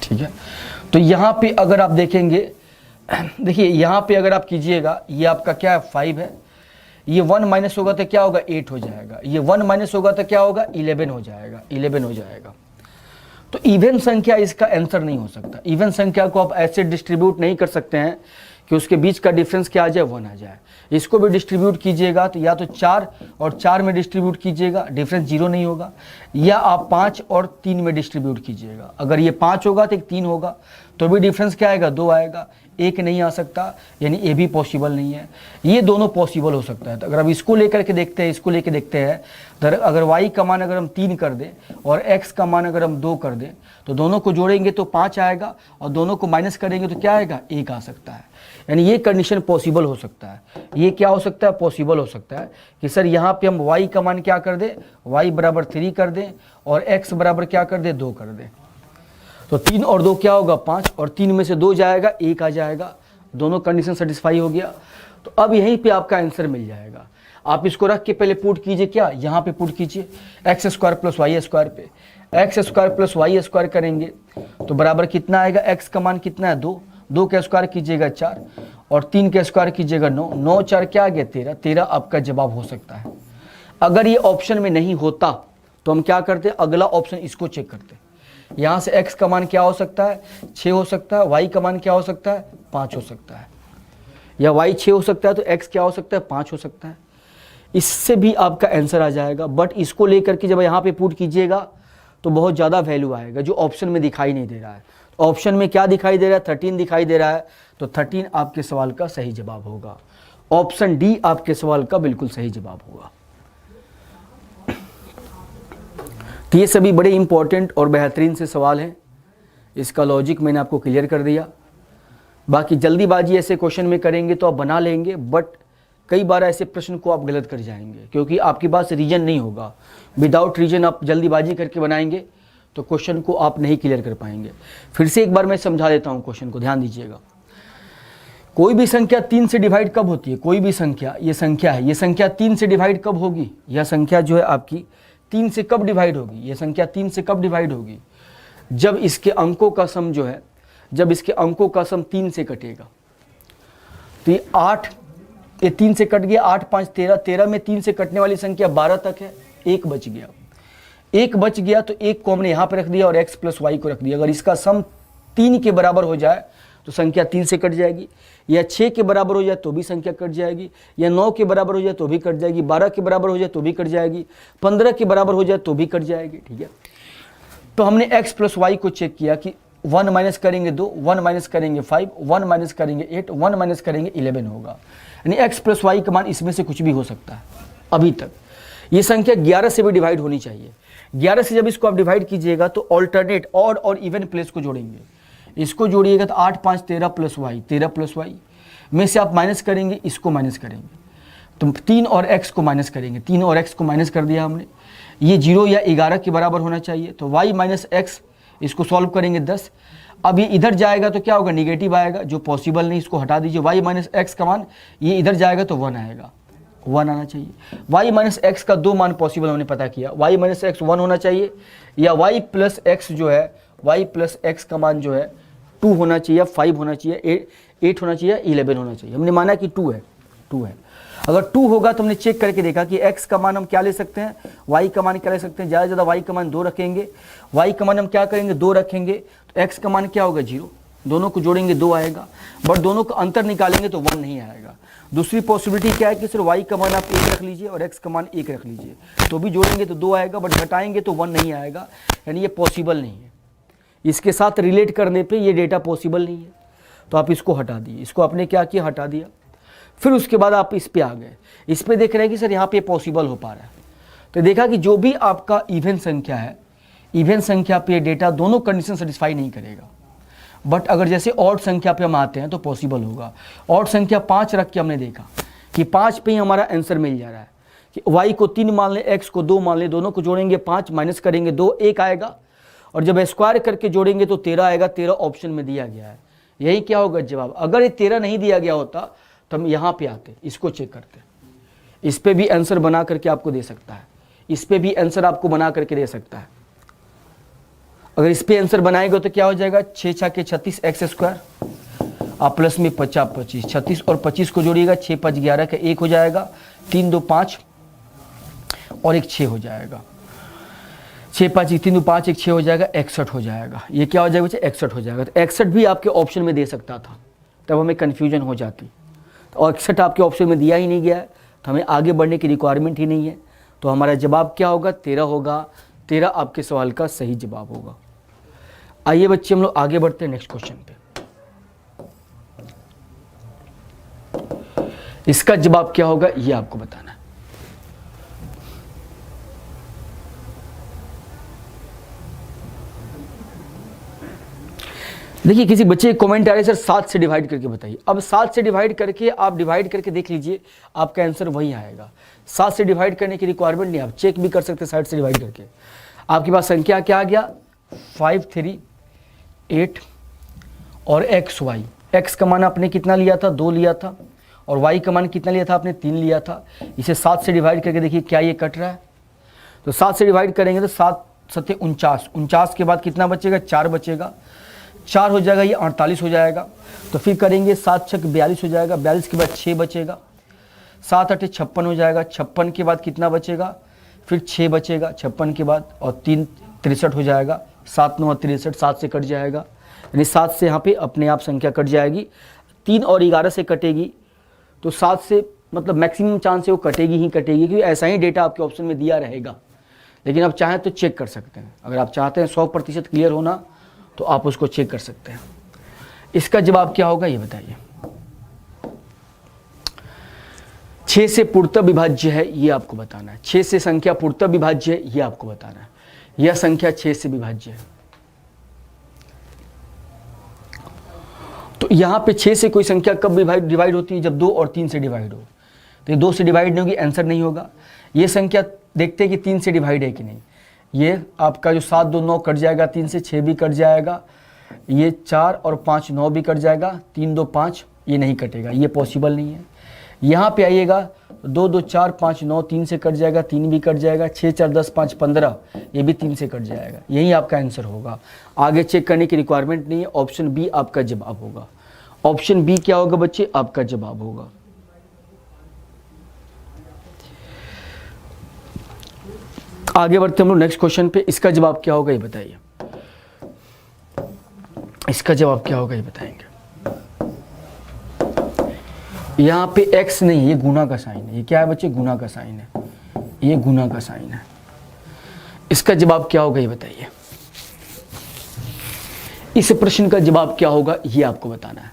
ठीक है। तो यहाँ पे अगर आप देखेंगे, देखिए यहाँ पे अगर आप कीजिएगा, ये आपका क्या है 5 है, ये 1 माइनस होगा तो क्या होगा 8 हो जाएगा, ये 1 माइनस होगा तो क्या होगा 11 हो जाएगा, 11 हो जाएगा। तो इवन संख्या इसका आंसर नहीं हो सकता। इवन संख्या को आप ऐसे डिस्ट्रीब्यूट नहीं कर सकते हैं कि उसके बीच का डिफरेंस क्या आ जाए 1 आ जाए। इसको भी डिस्ट्रीब्यूट कीजिएगा तो या तो 4 और 4 में डिस्ट्रीब्यूट कीजिएगा, डिफरेंस 0 नहीं होगा, या आप 5 और 3 में डिस्ट्रीब्यूट कीजिएगा। अगर ये 5 होगा तो एक 3 होगा तो भी डिफरेंस क्या आएगा 2 आएगा, एक नहीं आ सकता, यानी ए भी पॉसिबल नहीं है। ये दोनों पॉसिबल हो सकता है। तो अगर अब इसको लेकर के देखते हैं, इसको लेकर देखते हैं, तो अगर y का मान अगर हम 3 कर दें और x का मान अगर हम 2 कर दें, तो दोनों को जोड़ेंगे तो 5 आएगा और दोनों को माइनस करेंगे तो क्या आएगा, 1 आ सकता है। यानी ये कंडीशन पॉसिबल हो सकता है। ये क्या हो सकता है, पॉसिबल हो सकता है कि सर यहाँ पे हम y का मान क्या कर दें, y बराबर 3 कर दें और x बराबर क्या कर दें, 2 कर दें। तो 3 और 2 क्या होगा, 5, और 3 में से 2 जाएगा, 1 आ जाएगा। दोनों कंडीशन सेटिस्फाई हो गया। तो अब यहीं पे आपका आंसर मिल जाएगा। आप इसको रख के पहले पुट कीजिए, क्या यहाँ पे पुट कीजिए, X square plus Y square पे। X square plus Y square करेंगे तो बराबर कितना आएगा, एक्स का मान कितना है, 2, 2 का स्क्वायर कीजिएगा 4 और 3 का स्क्वायर कीजिएगा 9, 9 4 क्या आ गया, 13, 13 आपका जवाब हो सकता है। अगर ये ऑप्शन में नहीं होता तो हम क्या करते, अगला ऑप्शन इसको चेक करते। यहाँ से x का मान क्या हो सकता है, 6 हो सकता है, y का मान क्या हो सकता है, 5 हो सकता है, या y 6 हो सकता है तो x क्या हो सकता है, 5 हो सकता है। इससे भी आपका आंसर आ जाएगा। बट इसको लेकर के जब यहाँ पे पुट कीजिएगा तो बहुत ज़्यादा वैल्यू आएगा जो ऑप्शन में दिखाई नहीं दे रहा है। ऑप्शन में क्या दिखाई दे रहा है, 13 दिखाई दे रहा है, तो 13 आपके सवाल का सही जवाब होगा। ऑप्शन डी आपके सवाल का बिल्कुल सही जवाब होगा। तो ये सभी बड़े इंपॉर्टेंट और बेहतरीन से सवाल हैं। इसका लॉजिक मैंने आपको क्लियर कर दिया। बाकी जल्दीबाजी ऐसे क्वेश्चन में करेंगे तो आप बना लेंगे, बट कई बार ऐसे प्रश्न को आप गलत कर जाएंगे क्योंकि आपके पास रीजन नहीं होगा। विदाउट रीजन आप जल्दीबाजी करके बनाएंगे तो क्वेश्चन को आप नहीं क्लियर कर पाएंगे। फिर से एक बार मैं समझा देता हूँ क्वेश्चन को, ध्यान दीजिएगा। कोई भी संख्या 3 से डिवाइड कब होती है, कोई भी संख्या, ये संख्या है, ये संख्या 3 से डिवाइड कब होगी, यह संख्या जो है आपकी 3 से कब डिवाइड होगी, ये संख्या 3 से कब डिवाइड होगी, जब इसके अंकों का सम जो है, जब इसके अंकों का सम 3 से कटेगा। तो ये 8, ये 3 से कट गया, 8 5 13, 13 में 3 से कटने वाली संख्या 12 तक है, 1 बच गया। 1 बच गया तो 1 को हमने यहाँ पे रख दिया और x प्लस वाई को रख दिया। अगर इसका सम 3 के बराबर हो जाए तो संख्या 3 से कट जाएगी, या 6 के बराबर हो जाए तो भी संख्या कट जाएगी, या 9 के बराबर हो जाए तो भी कट जाएगी, 12 के बराबर हो जाए तो भी कट जाएगी, 15 के बराबर हो जाए तो भी कट जाएगी। ठीक है, तो हमने x प्लस वाई को चेक किया कि 1 माइनस करेंगे 2, 1 माइनस करेंगे 5, 1 माइनस करेंगे 8, 1 माइनस करेंगे 11 होगा। यानी x प्लस वाई का मान इसमें से कुछ भी हो सकता है। अभी तक ये संख्या 11 से भी डिवाइड होनी चाहिए। 11 से जब इसको आप डिवाइड कीजिएगा तो ऑल्टरनेट ऑड और इवन प्लेस को जोड़ेंगे। इसको जोड़िएगा तो 8 5 13 प्लस वाई, 13 प्लस वाई में से आप माइनस करेंगे, इसको माइनस करेंगे तो 3 और x को माइनस करेंगे। 3 और x को माइनस कर दिया हमने, ये 0 या 11 के बराबर होना चाहिए। तो y माइनस एक्स, इसको सॉल्व करेंगे 10। अब ये इधर जाएगा तो क्या होगा, निगेटिव आएगा, जो पॉसिबल नहीं, इसको हटा दीजिए। y माइनस एक्स का मान ये इधर जाएगा तो 1 आएगा, 1 आना चाहिए। y माइनस एक्स का 2 मान पॉसिबल हमने पता किया, y माइनस एक्स 1 होना चाहिए, या y प्लस एक्स जो है, y प्लस एक्स का मान जो है 2 होना चाहिए, 5 होना चाहिए, 8 होना चाहिए, 11 होना चाहिए। हमने माना कि 2 है, 2 है। अगर 2 होगा तो हमने चेक करके देखा कि x का मान हम क्या ले सकते हैं, y का मान क्या ले सकते हैं, ज़्यादा से ज़्यादा y का मान 2 रखेंगे, y का मान हम क्या करेंगे, 2 रखेंगे, तो x का मान क्या होगा, 0। दोनों को जोड़ेंगे 2 आएगा, बट दोनों का अंतर निकालेंगे तो 1 नहीं आएगा। दूसरी पॉसिबिलिटी क्या है कि सिर्फ y का मान आप 1 रख लीजिए और x का मान 1 रख लीजिए, तो भी जोड़ेंगे तो 2 आएगा, बट घटाएंगे तो 1 नहीं आएगा। यानी ये पॉसिबल नहीं है। इसके साथ रिलेट करने पे ये डेटा पॉसिबल नहीं है, तो आप इसको हटा दिए। इसको आपने क्या किया, हटा दिया। फिर उसके बाद आप इस पे आ गए, इस पे देख रहे हैं कि सर यहाँ पे पॉसिबल हो पा रहा है। तो देखा कि जो भी आपका इवन संख्या है, इवन संख्या पे डेटा दोनों कंडीशन सेटिस्फाई नहीं करेगा। बट अगर जैसे ऑड संख्या पे हम आते हैं तो पॉसिबल होगा। ऑड संख्या 5 रख के हमने देखा कि 5 पे ही हमारा आंसर मिल जा रहा है कि y को 3 मान लें, x को 2 मान लें, दोनों को जोड़ेंगे 5, माइनस करेंगे 2, 1 आएगा, और जब स्क्वायर करके जोड़ेंगे तो 13 आएगा। 13 ऑप्शन में दिया गया है, यही क्या होगा जवाब। अगर ये 13 नहीं दिया गया होता तो हम यहाँ पे आते, इसको चेक करते। इस पे भी आंसर बना करके आपको दे सकता है, इस पे भी आंसर आपको बना करके दे सकता है। अगर इस पे आंसर बनाएगा तो क्या हो जाएगा, 6 6 के 36 एक्स स्क्वायर, आप प्लस में 50 25, 36 और 25 को जोड़िएगा, 6 5 11 का 1 हो जाएगा, 3 2 5 और 1 6 हो जाएगा, 6 5 3 2 5 1 6 हो जाएगा, 61 हो जाएगा। ये क्या हो जाएगा बच्चे, 61 हो जाएगा। तो 61 भी आपके ऑप्शन में दे सकता था, तब हमें कन्फ्यूजन हो जाती। और 61 आपके ऑप्शन में दिया ही नहीं गया है, तो हमें आगे बढ़ने की रिक्वायरमेंट ही नहीं है। तो हमारा जवाब क्या होगा, 13 होगा। 13 आपके सवाल का सही जवाब होगा। आइए बच्चे हम लोग आगे बढ़ते हैं नेक्स्ट क्वेश्चन पे। इसका जवाब क्या होगा ये आपको बताना है। देखिए किसी बच्चे कमेंट आ रहे सर 7 से डिवाइड करके बताइए। अब 7 से डिवाइड करके आप डिवाइड करके देख लीजिए, आपका आंसर वही आएगा। 7 से डिवाइड करने की रिक्वायरमेंट नहीं, आप चेक भी कर सकते हैं 7 से डिवाइड करके। आपके पास संख्या क्या आ गया 5 3 8 और एक्स वाई। एक्स का मान आपने कितना लिया था 2 लिया था, और वाई का मान कितना लिया था आपने 3 लिया था। इसे 7 से डिवाइड करके देखिए क्या ये कट रहा है। तो 7 से डिवाइड करेंगे तो 7 7 49, 49 के बाद कितना बचेगा 4 बचेगा, 4 हो जाएगा ये 48 हो जाएगा। तो फिर करेंगे 7 6 42 हो जाएगा, 42 के बाद 6 बचेगा, 7 8 56 हो जाएगा, 56 के बाद कितना बचेगा फिर 6 बचेगा 56 के बाद, और 3 63 हो जाएगा, 7 9 63, 7 से कट जाएगा, यानी 7 से यहाँ पे अपने आप संख्या कट जाएगी। 3 और 11 से कटेगी, तो 7 से मतलब मैक्सिमम चांस है वो कटेगी ही कटेगी, क्योंकि ऐसा ही डेटा आपके ऑप्शन में दिया रहेगा। लेकिन आप चाहें तो चेक कर सकते हैं, अगर आप चाहते हैं 100% क्लियर होना तो आप उसको चेक कर सकते हैं। इसका जवाब क्या होगा ये बताइए। 6 से पूर्णतः विभाज्य है ये आपको बताना है। 6 से संख्या पूर्णतः विभाज्य है ये आपको बताना है। यह संख्या 6 से विभाज्य है। तो यहां पे 6 से कोई संख्या कब डिवाइड होती है, जब 2 और 3 से डिवाइड हो। तो ये 2 से डिवाइड नहीं होगी, आंसर नहीं होगा। ये संख्या देखते हैं कि 3 से डिवाइड है कि नहीं। ये आपका जो 7 2 9 कट जाएगा, 3 से 6 भी कट जाएगा, ये 4 और 5 9 भी कट जाएगा, 3 2 5 ये नहीं कटेगा, ये पॉसिबल नहीं है। यहाँ पे आइएगा 2 2 4 5 9 3 से कट जाएगा, 3 भी कट जाएगा, 6 4 10 5 15 ये भी 3 से कट जाएगा। यही आपका आंसर होगा, आगे चेक करने की रिक्वायरमेंट नहीं है। ऑप्शन बी आपका जवाब होगा। ऑप्शन बी क्या होगा बच्चे, आपका जवाब होगा। आगे बढ़ते हम लोग नेक्स्ट क्वेश्चन पे। इसका जवाब क्या होगा ये बताइए। इसका जवाब क्या होगा ये बताएंगे। यहाँ पे x नहीं, ये गुना का साइन है। ये क्या है बच्चे, गुना का साइन है, ये गुना का साइन है। इसका जवाब क्या होगा ये बताइए। इस प्रश्न का जवाब क्या होगा ये आपको बताना है।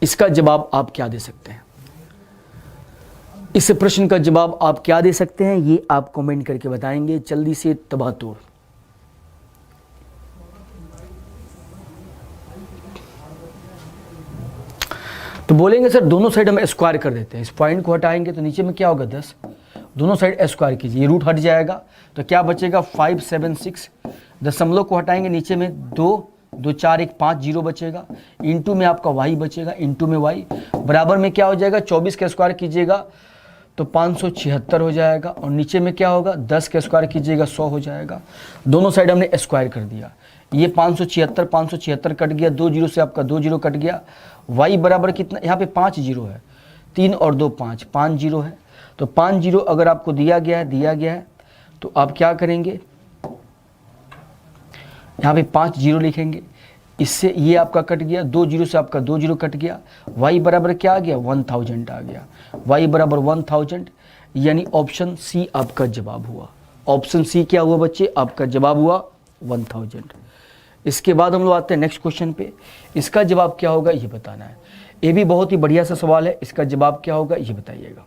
इसका जवाब आप क्या दे सकते हैं, इस प्रश्न का जवाब आप क्या दे सकते हैं ये आप कमेंट करके बताएंगे जल्दी से तबातोड़। तो बोलेंगे सर दोनों साइड हम स्क्वायर कर देते हैं, इस पॉइंट को हटाएंगे तो नीचे में क्या होगा 10, दोनों साइड स्क्वायर कीजिए, ये रूट हट जाएगा तो क्या बचेगा 5 7 6, दशमलव को हटाएंगे नीचे में 2 2 4 1 5 0 बचेगा, इंटू में आपका y बचेगा, इंटू में y बराबर में क्या हो जाएगा 24 का स्क्वायर कीजिएगा तो 576 हो जाएगा, और नीचे में क्या होगा 10 का स्क्वायर कीजिएगा 100 हो जाएगा। दोनों साइड हमने स्क्वायर कर दिया, ये 576 कट गया, 2 जीरो से आपका 2 जीरो कट गया। y बराबर कितना, यहाँ पे 5 जीरो है, 3 और 2 5 जीरो है। तो 5 जीरो अगर आपको दिया गया है तो आप क्या करेंगे, यहाँ पे 5 जीरो लिखेंगे, इससे ये आपका कट गया, 2 जीरो से आपका 2 जीरो कट गया। y बराबर क्या आ गया 1000 आ गया, y बराबर 1000, यानी ऑप्शन सी आपका जवाब हुआ। ऑप्शन सी क्या हुआ बच्चे, आपका जवाब हुआ 1000। इसके बाद हम लोग आते हैं नेक्स्ट क्वेश्चन पे। इसका जवाब क्या होगा ये बताना है। ये भी बहुत ही बढ़िया सा सवाल है, इसका जवाब क्या होगा ये बताइएगा।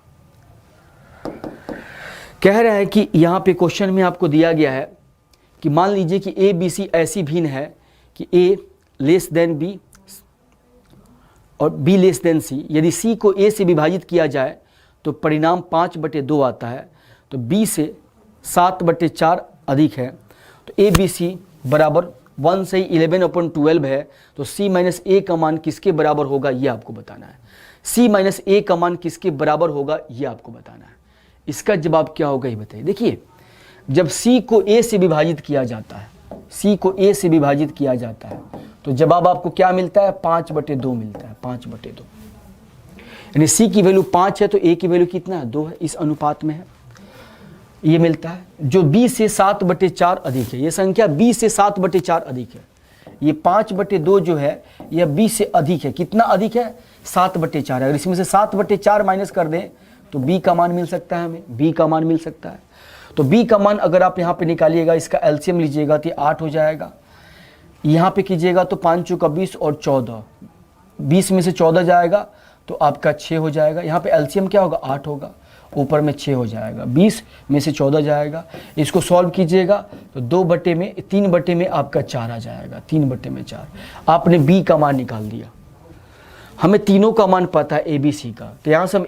कह रहा है कि यहाँ पे क्वेश्चन में आपको दिया गया है कि मान लीजिए कि ए बी सी ऐसी भिन्न है कि ए लेस देन बी और बी लेस देन सी। यदि सी को ए से विभाजित किया जाए तो परिणाम 5/2 आता है, तो बी से 7/4 अधिक है, तो ए बी सी बराबर 1 से 11/12 है, तो c माइनस ए का मान किसके बराबर होगा ये आपको बताना है। c माइनस ए का मान किसके बराबर होगा ये आपको बताना है। इसका जवाब क्या होगा ये बताइए। देखिए जब c को a से विभाजित किया जाता है, c को a से विभाजित किया जाता है तो जवाब आपको क्या मिलता है 5/2 मिलता है, 5/2। यानी c की वैल्यू 5 है तो a की वैल्यू कितना है 2 है, इस अनुपात में है, ये मिलता है। जो b से 7/4 अधिक है, ये संख्या b से 7/4 अधिक है, ये 5/2 जो है यह b से अधिक है। कितना अधिक है 7/4 है। अगर इसमें से 7/4 माइनस कर दें तो b का मान मिल सकता है, हमें b का मान मिल सकता है। तो b का मान अगर आप यहाँ पे निकालिएगा, इसका एलसीएम लीजिएगा तो 8 हो जाएगा। यहाँ पे कीजिएगा तो 5 चौका 20 और 14, 20 में से 14 जाएगा तो आपका 6 हो जाएगा। यहाँ पे एलसीएम क्या होगा, 8 होगा, ऊपर में 6 हो जाएगा, 20 में से 14 जाएगा। इसको सॉल्व कीजिएगा तो 3 बटे में आपका 4 आ जाएगा, 3 बटे में 4। आपने बी का मान निकाल दिया। हमें तीनों का मान पता है ए बी सी का, तो यहाँ से हम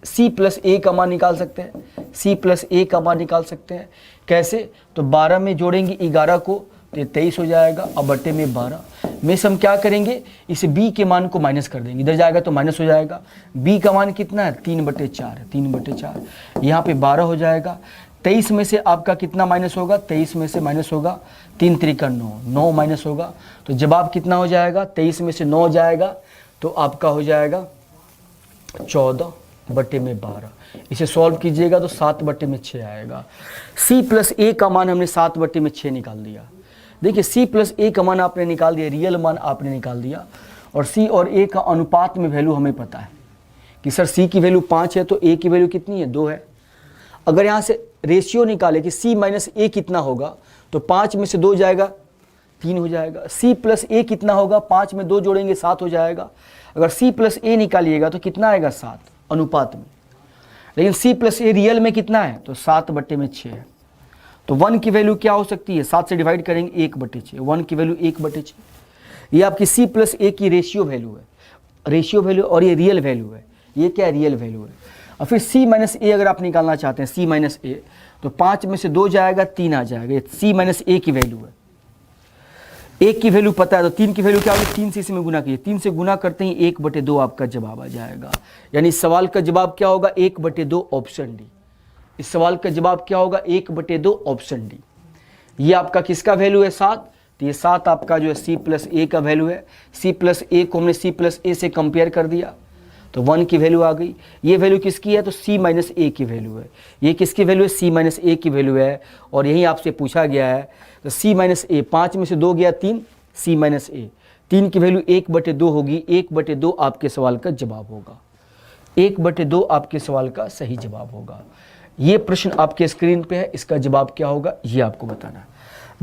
सी प्लस ए का मान निकाल सकते हैं, सी प्लस ए का मान निकाल सकते हैं। कैसे, तो 12 में जोड़ेंगे 11 को तो ये 23 हो जाएगा, अब बटे में 12 में से हम क्या करेंगे, इस b के मान को माइनस कर देंगे, इधर जाएगा तो माइनस हो जाएगा। b का मान कितना है, 3/4, 3/4, यहाँ पे 12 हो जाएगा। 23 में से आपका कितना माइनस होगा, 23 में से माइनस होगा 3 त्रिका 9, 9 माइनस होगा, तो जवाब कितना हो जाएगा, 23 में से 9 जाएगा तो आपका हो जाएगा 14/12। इसे सॉल्व कीजिएगा तो 7/6 आएगा। c प्लस ए का मान हमने 7/6 निकाल दिया। देखिए c प्लस ए का मान आपने निकाल दिया, रियल मान आपने निकाल दिया, और c और a का अनुपात में वैल्यू हमें पता है कि सर c की वैल्यू 5 है तो a की वैल्यू कितनी है, 2 है। अगर यहाँ से रेशियो निकाले कि c माइनस ए कितना होगा, तो 5 में से 2 जाएगा 3 हो जाएगा। c प्लस ए कितना होगा, 5 में 2 जोड़ेंगे 7 हो जाएगा। अगर c प्लस ए निकालिएगा तो कितना आएगा, 7 अनुपात में। लेकिन c प्लस ए रियल में कितना है, तो 7/6 है। तो 1 की वैल्यू क्या हो सकती है, 7 से डिवाइड करेंगे 1/6, 1 की वैल्यू 1/6। ये आपकी c प्लस ए की रेशियो वैल्यू है, रेशियो वैल्यू, और ये रियल वैल्यू है। ये क्या है, रियल वैल्यू है। और फिर c माइनस ए अगर आप निकालना चाहते हैं, c माइनस ए, तो 5 में से 2 जाएगा 3 आ जाएगा। ये c माइनस ए की वैल्यू है। 1 की वैल्यू पता है तो 3 की वैल्यू क्या होगी, 3 से इसमें गुना कीजिए, 3 से गुना करते ही 1/2 आपका जवाब आ जाएगा। यानी इस सवाल का जवाब क्या होगा, 1/2 ऑप्शन डी। इस सवाल का जवाब क्या होगा, 1/2 ऑप्शन डी। ये आपका किसका वैल्यू है, 7, तो ये 7 आपका जो है c प्लस ए का वैल्यू है। c प्लस ए को हमने c प्लस ए से कंपेयर कर दिया तो 1 की वैल्यू आ गई। ये वैल्यू किसकी है, तो c माइनस ए की वैल्यू है। ये किसकी वैल्यू है, c माइनस ए की वैल्यू है। और यही आपसे पूछा गया है, तो c माइनस ए, 5 में से 2 गया 3, c माइनस ए, 3 की वैल्यू 1/2 होगी। 1/2 आपके सवाल का जवाब होगा, 1/2 आपके सवाल का सही जवाब होगा। ये प्रश्न आपके स्क्रीन पे है, इसका जवाब क्या होगा ये आपको बताना है।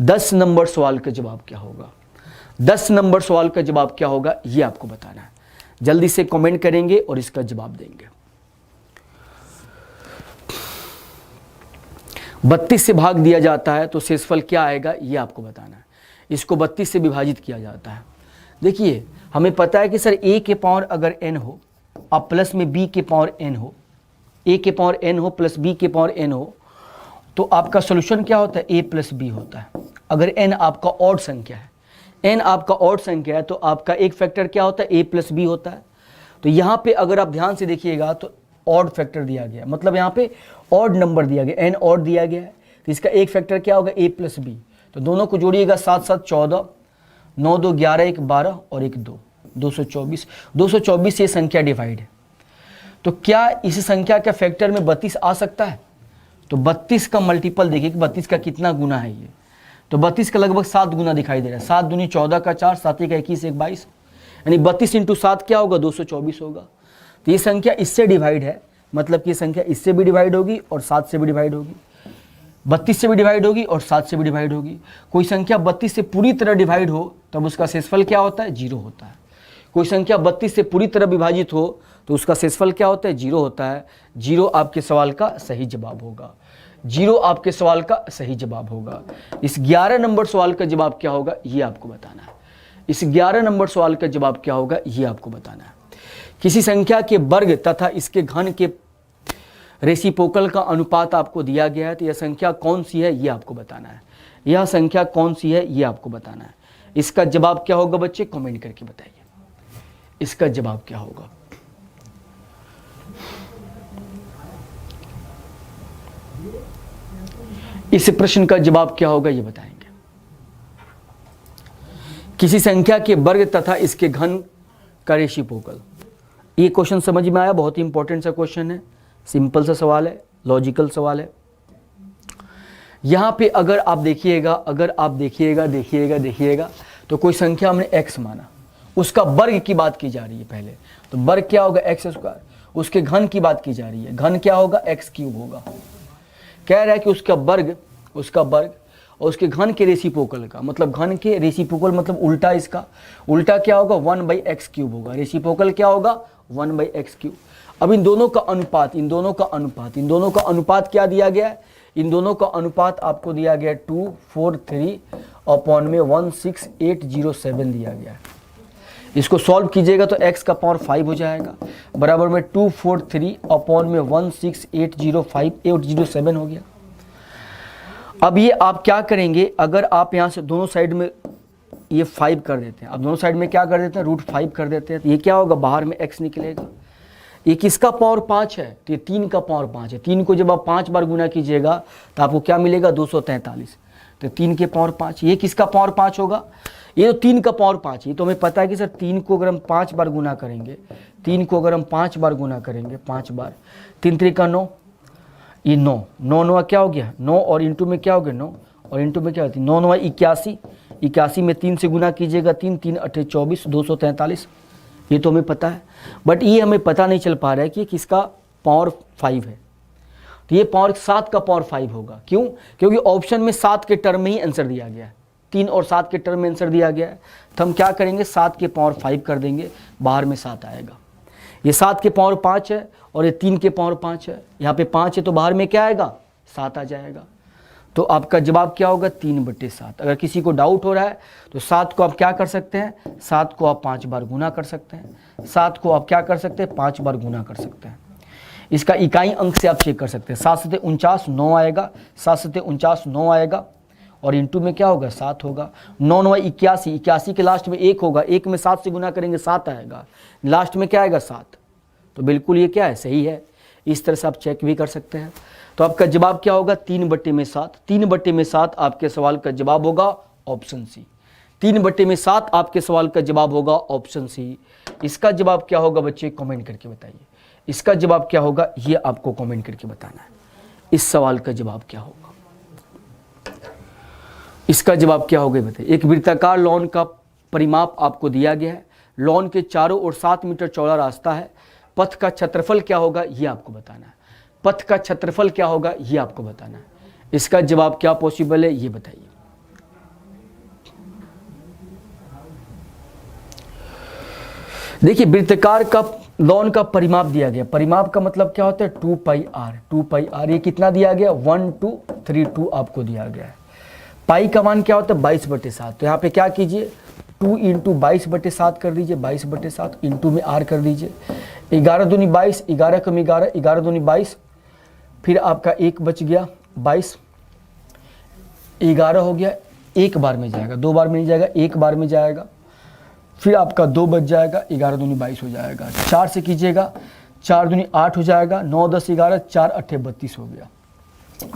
10 नंबर सवाल का जवाब क्या होगा, 10 नंबर सवाल का जवाब क्या होगा ये आपको बताना है। जल्दी से कमेंट करेंगे और इसका जवाब देंगे। 32 से भाग दिया जाता है तो शेषफल क्या आएगा ये आपको बताना है। इसको 32 से विभाजित किया जाता है। देखिए हमें पता है कि सर a के पावर अगर n हो और प्लस में b के पावर n हो, a के पावर n हो प्लस b के पावर n हो, तो आपका सॉल्यूशन क्या होता है, a प्लस b होता है। अगर n आपका ऑड संख्या है, n आपका ऑड संख्या है, तो आपका एक फैक्टर क्या होता है, a प्लस b होता है। तो यहाँ पे अगर आप ध्यान से देखिएगा तो ऑड फैक्टर दिया गया, मतलब यहाँ पे ऑड नंबर दिया गया, n ऑड दिया गया है, तो इसका एक फैक्टर क्या होगा, a प्लस b। तो दोनों को जोड़िएगा, 7 7 14, 9 2 11, 1 12 और 1 2, 224। 224 से संख्या डिवाइड है, तो क्या इस संख्या का फैक्टर में 32 आ सकता है। तो 32 का मल्टीपल देखिए कि 32 का कितना गुना है ये, तो 32 का लगभग 7 गुना दिखाई दे रहा है। 7 दूनी 14 का 4, 7 का 21, 1 22, यानी 32 × 7 क्या होगा, 224 होगा। तो ये संख्या इससे डिवाइड है, मतलब कि ये संख्या इससे भी डिवाइड होगी और 7 से भी डिवाइड होगी, 32 से भी डिवाइड होगी और 7 से भी डिवाइड होगी। कोई संख्या 32 से पूरी तरह डिवाइड हो तब उसका शेषफल क्या होता है, 0 होता है। कोई संख्या 32 से पूरी तरह विभाजित हो तो उसका शेषफल क्या होता है, 0 होता है। 0 आपके सवाल का सही जवाब होगा, 0 आपके सवाल का सही जवाब होगा। इस 11 नंबर सवाल का जवाब क्या होगा ये आपको बताना है। इस 11 नंबर सवाल का जवाब क्या होगा ये आपको बताना है। किसी संख्या के वर्ग तथा इसके घन के रेसिप्रोकल का अनुपात आपको दिया गया है, तो यह संख्या कौन सी है ये आपको बताना है। यह संख्या कौन सी है ये आपको बताना है। इसका जवाब क्या होगा बच्चे, कमेंट करके बताइए इसका जवाब क्या होगा। इस प्रश्न का जवाब क्या होगा ये बताएंगे। किसी संख्या के वर्ग तथा इसके घन का रेसिप्रोकल। ये क्वेश्चन समझ में आया, बहुत ही इंपॉर्टेंट सा क्वेश्चन है, सिंपल सा सवाल है, लॉजिकल सवाल है। यहां पे अगर आप देखिएगा तो कोई संख्या हमने x माना, उसका वर्ग की बात की जा रही है पहले, तो वर्ग क्या होगा x²। उसके घन की बात की जा रही है, घन क्या होगा, x³ होगा। कह रहा है कि उसका वर्ग और उसके घन के रेसिप्रोकल का, मतलब घन के रेसिप्रोकल मतलब उल्टा, इसका उल्टा क्या होगा 1/x³ होगा। रेसिप्रोकल क्या होगा 1/x³। अब इन दोनों का अनुपात, इन दोनों का अनुपात क्या दिया गया है, इन दोनों का अनुपात आपको दिया गया 243/16807 दिया गया है। इसको सॉल्व कीजिएगा तो x का पावर 5 हो जाएगा, बराबर में 243/16807 हो गया। अब ये आप क्या करेंगे, अगर आप यहाँ से दोनों साइड में ये 5 कर देते हैं, अब दोनों साइड में क्या कर देते हैं √5 कर देते हैं, तो ये क्या होगा बाहर में x निकलेगा। ये किसका पावर 5 है, तो ये 3 का पावर 5 है। 3 को जब आप 5 बार गुना कीजिएगा तो आपको क्या मिलेगा 243, तो 3 के पावर 5। ये किसका पावर 5 होगा, ये तो 3 का पावर 5। ये तो हमें पता है कि सर 3 को अगर हम 5 बार गुना करेंगे, 3 को अगर हम 5 बार गुना करेंगे, 5 बार, 3 3 का 9, ये 9 9 9 क्या हो गया 9, और इंटू में क्या हो गया 9, और इंटू में क्या होती है 9 9 81, 81 में 3 से गुना कीजिएगा 3 3 8 24 243। ये तो हमें पता है, बट ये हमें पता नहीं चल पा रहा है कि किसका पावर 5 है। तो ये पावर 7 का पावर 5 होगा। क्यों, क्योंकि ऑप्शन में 7 के टर्म में ही आंसर दिया गया है, 3 और 7 के टर्म में आंसर दिया गया है। तो हम क्या करेंगे 7 के पावर 5 कर देंगे, बाहर में 7 आएगा। ये 7 के पावर 5 है और ये 3 के पावर 5 है, यहाँ पे 5 है तो बाहर में क्या आएगा 7 आ जाएगा। तो आपका जवाब क्या होगा 3/7। अगर किसी को डाउट हो रहा है तो 7 को आप क्या कर सकते हैं, 7 को आप 5 बार गुना कर सकते हैं, 7 को आप क्या कर सकते हैं 5 बार गुना कर सकते हैं। इसका इकाई अंक से आप चेक कर सकते हैं, 7 7 49 9 आएगा, 7 7 49 9 आएगा, और इंटू में क्या होगा 7 होगा। 9 9 81, 81 के लास्ट में 1 होगा, 1 में 7 से गुना करेंगे 7 आएगा, लास्ट में क्या आएगा 7। तो बिल्कुल ये क्या है सही है। इस तरह से आप चेक भी कर सकते हैं। तो आपका जवाब क्या होगा 3/7। 3/7 आपके सवाल का जवाब होगा ऑप्शन सी। 3/7 आपके सवाल का जवाब होगा ऑप्शन सी। इसका जवाब क्या होगा बच्चे कमेंट करके बताइए, इसका जवाब क्या होगा ये आपको कमेंट करके बताना है। इस सवाल का जवाब क्या होगा, इसका जवाब क्या होगा बताइए। एक वृत्ताकार लॉन का परिमाप आपको दिया गया है, लॉन के चारों ओर 7 मीटर चौड़ा रास्ता है, पथ का क्षेत्रफल क्या होगा ये आपको बताना है। पथ का क्षेत्रफल क्या होगा ये आपको बताना है। इसका जवाब क्या पॉसिबल है ये बताइए। देखिए वृत्ताकार का लॉन का परिमाप दिया गया, परिमाप का मतलब क्या होता है 2πr। 2πr ये कितना दिया गया 1232 आपको दिया गया है। पाई का मान क्या होता है 22/7। तो यहाँ पे क्या कीजिए 2 × 22/7 कर दीजिए, 22/7 इंटू में r कर दीजिए। 11 दूनी 22, 11 कम 11, 11 दूनी 22, फिर आपका 1 बच गया 22, 11 हो गया, एक बार में जाएगा, 2 बार में नहीं जाएगा, एक बार में जाएगा, फिर आपका 2 बच जाएगा, 11 दूनी 22 हो जाएगा। 4 से कीजिएगा, 4 दूनी 8 हो जाएगा, 9 10 11, 4 8 32 हो गया।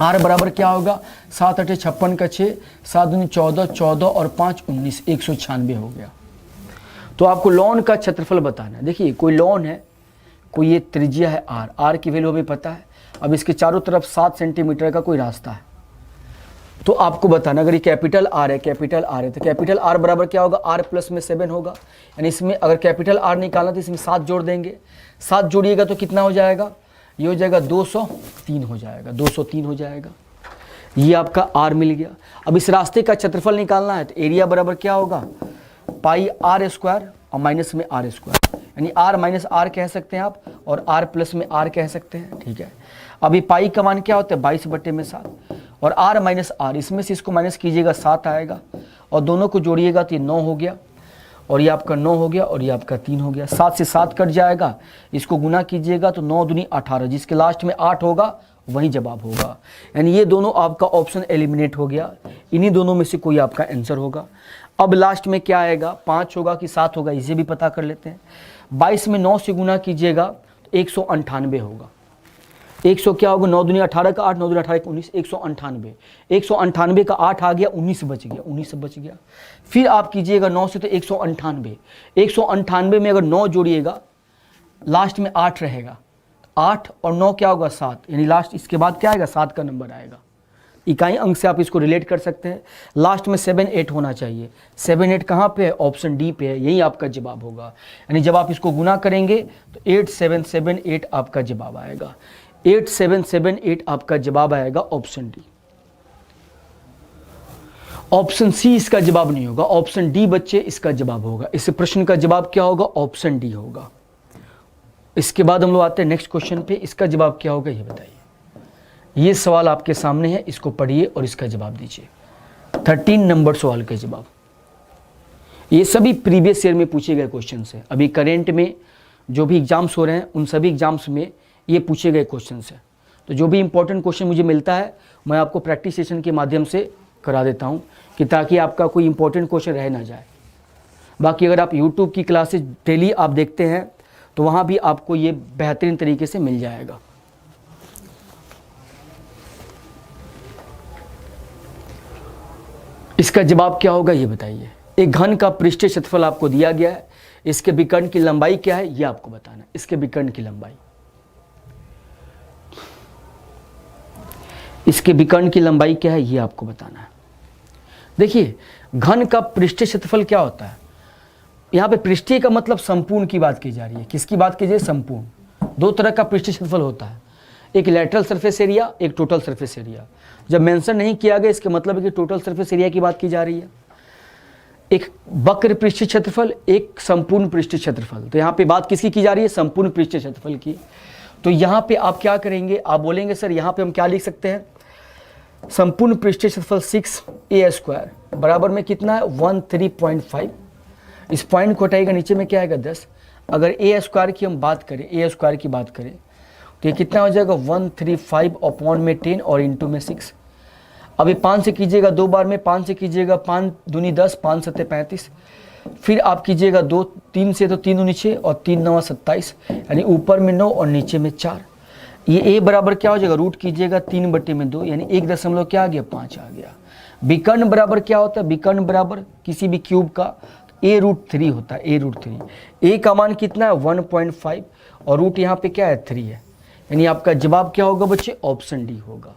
r बराबर क्या होगा 7 8 56 का 6, 7 दूनी 14, 14 और 5 19, 196 हो गया। तो आपको लॉन का क्षेत्रफल बताना है। देखिए कोई लॉन है, कोई ये त्रिज्या है r की वैल्यू हमें पता है। अब इसके चारों तरफ 7 सेंटीमीटर का कोई रास्ता है, तो आपको बताना अगर ये कैपिटल R है, कैपिटल R है, तो कैपिटल R बराबर क्या होगा R प्लस में 7 होगा। यानी इसमें अगर कैपिटल R निकालना तो इसमें 7 जोड़ देंगे, 7 जोड़िएगा तो कितना हो जाएगा, ये हो जाएगा 203 हो जाएगा, 203 हो जाएगा। ये आपका R मिल गया। अब इस रास्ते का क्षेत्रफल निकालना है तो एरिया बराबर क्या होगा πr² और माइनस में r², यानी r माइनस r कह सकते हैं आप, और r प्लस में r कह सकते हैं। ठीक है, अभी पाई का मान क्या होता है 22/7, और r माइनस r, इसमें से इसको माइनस कीजिएगा 7 आएगा, और दोनों को जोड़िएगा तो ये 9 हो गया, और ये आपका 9 हो गया, और ये आपका 3 हो गया। 7 से 7 कट जाएगा, इसको गुना कीजिएगा तो 9 दूनी 18, जिसके लास्ट में 8 होगा वही जवाब होगा। यानी ये दोनों आपका ऑप्शन एलिमिनेट हो गया, इन्हीं दोनों में से कोई आपका आंसर होगा। अब लास्ट में क्या आएगा 5 होगा कि 7 होगा इसे भी पता कर लेते हैं। 22 में 9 से गुना कीजिएगा तो 198 होगा। 100 क्या होगा 9 दूनी 18 का 8, 9 दूनी 18 का 19, 198। 198 का 8 आ गया, 19 बच गया, 19 बच गया। फिर आप कीजिएगा 9 से तो 198, 198 में अगर 9 जोड़िएगा लास्ट में 8 रहेगा, 8 और 9 क्या होगा 7, यानी लास्ट इसके बाद क्या आएगा 7 का नंबर आएगा। इकाई अंक से आप इसको रिलेट कर सकते हैं। लास्ट में 7 8 होना चाहिए, 7 8 कहाँ पे है ऑप्शन डी पे है, यही आपका जवाब होगा। यानी जब आप इसको गुना करेंगे तो 8778 आपका जवाब आएगा, 8778 आपका जवाब आएगा ऑप्शन डी। ऑप्शन सी इसका जवाब नहीं होगा, ऑप्शन डी बच्चे इसका जवाब होगा। इस प्रश्न का जवाब क्या होगा? ऑप्शन डी होगा। इसके बाद हम लोग आते हैं नेक्स्ट क्वेश्चन पे। इसका जवाब क्या होगा ये बताइए। ये सवाल आपके सामने है, इसको पढ़िए और इसका जवाब दीजिए। 13 नंबर सवाल का जवाब। ये सभी प्रीवियस ईयर में पूछे गए क्वेश्चन है। अभी करेंट में जो भी एग्जाम्स हो रहे हैं उन सभी एग्जाम्स में ये पूछे गए क्वेश्चन है। तो जो भी इंपॉर्टेंट क्वेश्चन मुझे मिलता है मैं आपको प्रैक्टिस सेशन के माध्यम से करा देता हूँ कि ताकि आपका कोई इंपॉर्टेंट क्वेश्चन रह ना जाए। बाकी अगर आप यूट्यूब की क्लासेस डेली आप देखते हैं तो वहाँ भी आपको ये बेहतरीन तरीके से मिल जाएगा। इसका जवाब क्या होगा ये बताइए। एक घन का पृष्ठीय क्षेत्रफल आपको दिया गया है, इसके विकर्ण की लंबाई क्या है ये आपको बताना है। इसके विकर्ण की लंबाई, इसके विकर्ण की लंबाई क्या है ये आपको बताना है। देखिए घन का पृष्ठीय क्षेत्रफल क्या होता है, यहाँ पे पृष्ठीय का मतलब संपूर्ण की बात की जा रही है। किसकी बात की जाए? संपूर्ण। दो तरह का पृष्ठीय क्षेत्रफल होता है, एक लैटरल सरफेस एरिया, एक टोटल सरफेस एरिया। जब मेंशन नहीं किया गया इसके मतलब है कि टोटल सरफेस एरिया की बात की जा रही है। एक वक्र पृष्ठीय क्षेत्रफल, एक संपूर्ण पृष्ठीय क्षेत्रफल। तो यहाँ पे बात किसकी की जा रही है? संपूर्ण पृष्ठीय क्षेत्रफल की। तो यहाँ पे आप क्या करेंगे? आप बोलेंगे सर यहाँ पे हम क्या लिख सकते हैं? संपूर्ण पृष्ठीय क्षेत्रफल 6a² बराबर में कितना है? 13.5। इस पॉइंट को हटाइएगा, नीचे में क्या आएगा? 10। अगर a² की हम बात करें, a² की बात करें तो ये कितना हो जाएगा? 135/10 और इंटू में 6। अभी 5 से कीजिएगा 2 बार में, 5 से कीजिएगा 5 दूनी 10, 5 सत्ते 35। फिर आप कीजिएगा 2, 3 से तो 3 दूनी 6 और 3 9 27, यानी ऊपर में 9 और नीचे में 4। ये a बराबर क्या हो जाएगा? रूट कीजिएगा 3/2 यानी 1 दशमलव क्या आ गया? 5 आ गया। विकर्ण बराबर क्या होता है? विकर्ण बराबर किसी भी क्यूब का a√3 होता है, a√3। a का मान कितना है? 1.5 और रूट यहाँ पे क्या है? 3 है। यानी आपका जवाब क्या होगा बच्चे? ऑप्शन डी होगा।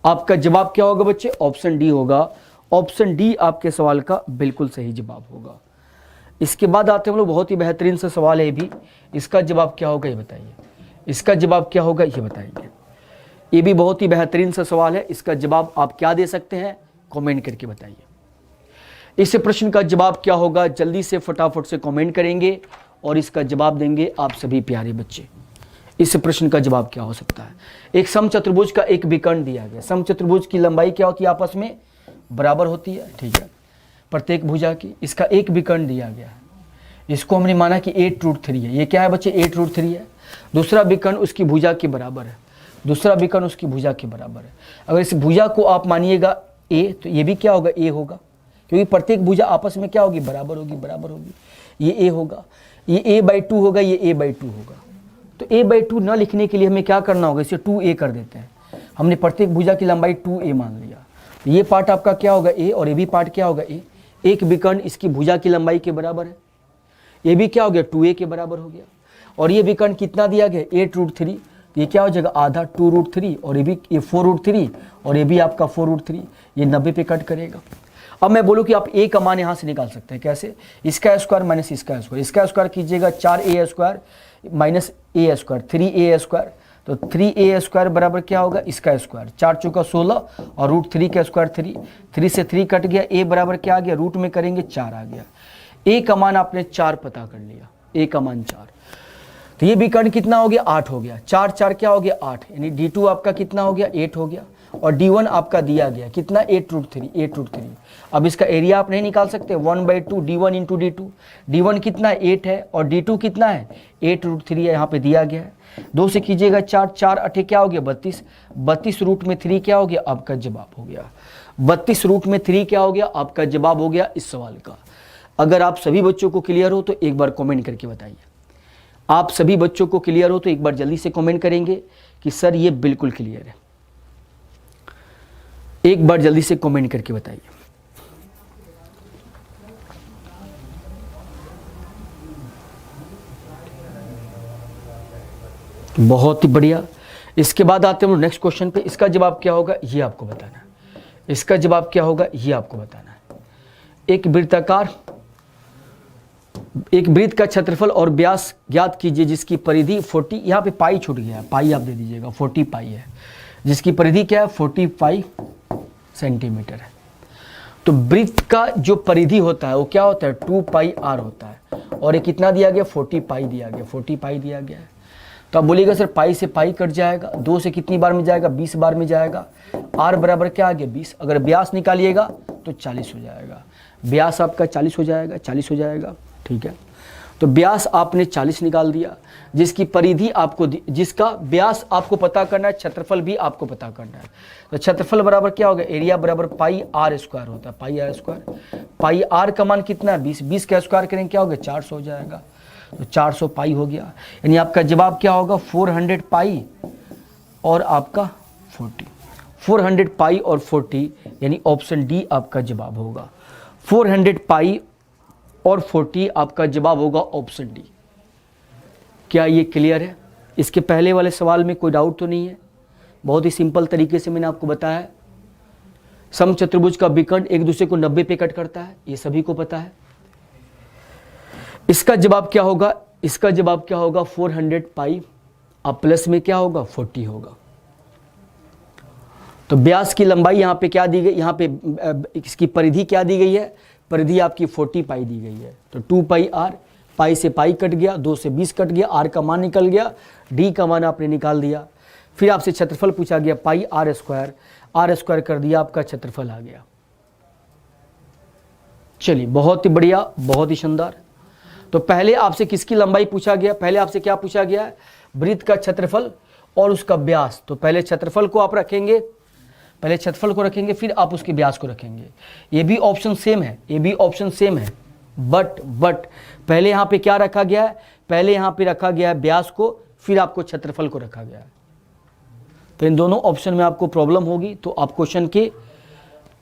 आपका जवाब क्या होगा बच्चे? ऑप्शन डी होगा। ऑप्शन डी आपके सवाल का बिल्कुल सही जवाब होगा। इसके बाद आते हैं हम लोग, बहुत ही बेहतरीन सा सवाल है भी। इसका जवाब क्या होगा ये बताइए। इसका जवाब क्या होगा ये बताइए। ये भी बहुत ही बेहतरीन सा सवाल है। इसका जवाब आप क्या दे सकते हैं? कमेंट करके बताइए। इस प्रश्न का जवाब क्या होगा? जल्दी से फटाफट से कमेंट करेंगे और इसका जवाब देंगे आप सभी प्यारे बच्चे। इस प्रश्न का जवाब क्या हो सकता है? एक समचतुर्भुज का एक विकर्ण दिया गया। समचतुर्भुज की लंबाई क्या होती है? आपस में बराबर होती है, ठीक है, प्रत्येक भुजा की। इसका एक विकर्ण दिया गया है, इसको हमने माना कि 8√3 है। ये क्या है बच्चे? 8√3 है। दूसरा विकर्ण उसकी भुजा के बराबर है, दूसरा विकर्ण उसकी भुजा के बराबर है। अगर इस भुजा को आप मानिएगा a तो ये भी क्या होगा? a होगा, क्योंकि प्रत्येक भुजा आपस में क्या होगी? बराबर होगी, बराबर होगी। ये a होगा, ये a/2 होगा, ये a/2 होगा। तो a/2 न लिखने के लिए हमें क्या करना होगा? इसे 2a कर देते हैं। हमने प्रत्येक भुजा की लंबाई 2a मान लिया। तो ये पार्ट आपका क्या होगा? a, और ये भी पार्ट क्या होगा? a। एक विकर्ण इसकी भुजा की लंबाई के बराबर है, ये भी क्या हो गया? 2a के बराबर हो गया। और ये विकर्ण कितना दिया गया? 8√3। ये क्या हो जाएगा? आधा 2√3, और ये भी ये 4√3, और ये भी आपका 4√3। ये 90 पे कट करेगा। अब मैं बोलूँ कि आप a का मान यहाँ से निकाल सकते हैं। कैसे? इसका स्क्वायर माइनस इसका स्क्वायर। इसका स्क्वायर कीजिएगा 4a² माइनस a², 3a²। तो 3a² बराबर क्या होगा? इसका स्क्वायर। 4 चौका 16 और √3 का स्क्वायर 3। 3 से 3 कट गया। a बराबर क्या आ गया? रूट में करेंगे 4 आ गया। a का मान आपने 4 पता कर लिया, a का मान 4। तो ये विकर्ण कितना हो गया? 8 हो गया। 4 4 क्या हो गया? 8, यानी d2 आपका कितना हो गया? 8 हो गया। और d1 आपका दिया गया कितना? 8√3। अब इसका एरिया आप नहीं निकाल सकते? 1/2 d1 इंटू d2। d1 कितना है? 8 है, और d2 कितना है? 8√3 है, यहाँ पे दिया गया है। 2 से कीजिएगा 4, 4 8 क्या हो गया? 32। 32 रूट में 3 क्या हो गया? आपका जवाब हो गया 32 रूट में 3 क्या हो गया? आपका जवाब हो गया इस सवाल का। अगर आप सभी बच्चों को क्लियर हो तो एक बार कमेंट करके बताइए। आप सभी बच्चों को क्लियर हो तो एक बार जल्दी से कमेंट करेंगे कि सर ये बिल्कुल क्लियर है। एक बार जल्दी से कमेंट करके बताइए। बहुत ही बढ़िया। इसके बाद आते हैं हम नेक्स्ट क्वेश्चन पे। इसका जवाब क्या होगा ये आपको बताना है। इसका जवाब क्या होगा ये आपको बताना है। एक वृत्त का क्षेत्रफल और व्यास ज्ञात कीजिए जिसकी परिधि 40, यहाँ पे पाई छूट गया है, पाई आप दे दीजिएगा, 40 पाई है, जिसकी परिधि क्या है? 45 सेंटीमीटर है। तो वृत्त का जो परिधि होता है वो क्या होता है 2 पाई आर होता है, और ये कितना दिया गया 40 पाई दिया गया, 40 पाई दिया गया है। तो आप बोलिएगा सर पाई से पाई कट जाएगा, 2 से कितनी बार में जाएगा 20 बार में जाएगा, आर बराबर क्या आ गया 20, अगर व्यास निकालिएगा तो 40 हो जाएगा, व्यास आपका 40 हो जाएगा, 40 हो जाएगा, ठीक है। तो व्यास आपने 40 निकाल दिया, जिसकी परिधि आपको, जिसका व्यास आपको पता करना है, क्षेत्रफल भी आपको पता करना है। तो क्षेत्रफल बराबर क्या होगा, एरिया बराबर पाई आर स्क्वायर होता है, पाई आर स्क्वायर। पाई आर का मान कितना है 20, 20 का स्क्वायर करेंगे क्या होगा 400 हो जाएगा, तो 400 पाई हो गया। यानी आपका जवाब क्या होगा 400 पाई और आपका 40, 400 पाई और 40, यानी ऑप्शन डी आपका जवाब होगा। 400 पाई और 40 आपका जवाब होगा ऑप्शन डी। क्या ये क्लियर है? इसके पहले वाले सवाल में कोई डाउट तो नहीं है? बहुत ही सिंपल तरीके से मैंने आपको बताया है। समचतुर्भुज का विकर्ण एक दूसरे को 90 पे कट करता है, ये सभी को पता है। इसका जवाब क्या होगा, इसका जवाब क्या होगा 400 पाई, अब प्लस में क्या होगा 40 होगा। तो व्यास की लंबाई यहाँ पे क्या दी गई, यहाँ पे इसकी परिधि क्या दी गई है, परिधि आपकी 40 पाई दी गई है। तो 2 पाई आर, पाई से पाई कट गया, 2 से 20 कट गया, आर का मान निकल गया, डी का मान आपने निकाल दिया। फिर आपसे क्षेत्रफल पूछा गया पाई आर स्क्वायर, आर स्क्वायर कर दिया, आपका क्षेत्रफल आ गया। चलिए बहुत ही बढ़िया, बहुत ही शानदार। तो पहले आपसे किसकी लंबाई पूछा गया, पहले आपसे क्या पूछा गया है, वृत्त का क्षेत्रफल और उसका व्यास। तो पहले क्षेत्रफल को आप रखेंगे, पहले क्षेत्रफल को रखेंगे, फिर आप उसके व्यास को रखेंगे। ये भी ऑप्शन सेम है, ये भी ऑप्शन सेम है, बट पहले यहाँ पे क्या रखा गया है, पहले यहाँ पे रखा गया है व्यास को, फिर आपको क्षेत्रफल को रखा गया है। तो इन दोनों ऑप्शन में आपको प्रॉब्लम होगी, तो आप क्वेश्चन के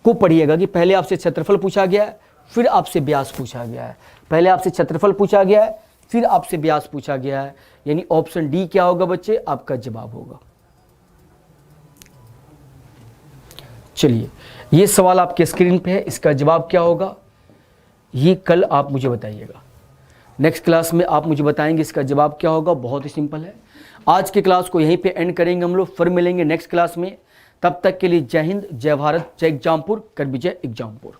को पढ़िएगा कि पहले आपसे क्षेत्रफल पूछा गया है, फिर आपसे व्यास पूछा गया है, पहले आपसे क्षेत्रफल पूछा गया है, फिर आपसे व्यास पूछा गया है, यानी ऑप्शन डी क्या होगा बच्चे, आपका जवाब होगा। चलिए ये सवाल आपके स्क्रीन पे है, इसका जवाब क्या होगा ये कल आप मुझे बताइएगा। नेक्स्ट क्लास में आप मुझे बताएंगे इसका जवाब क्या होगा। बहुत ही सिंपल है। आज की क्लास को यहीं पे एंड करेंगे हम लोग, फिर मिलेंगे नेक्स्ट क्लास में। तब तक के लिए जय हिंद, जय भारत, जय एग्जामपुर, कर विजय एग्जामपुर।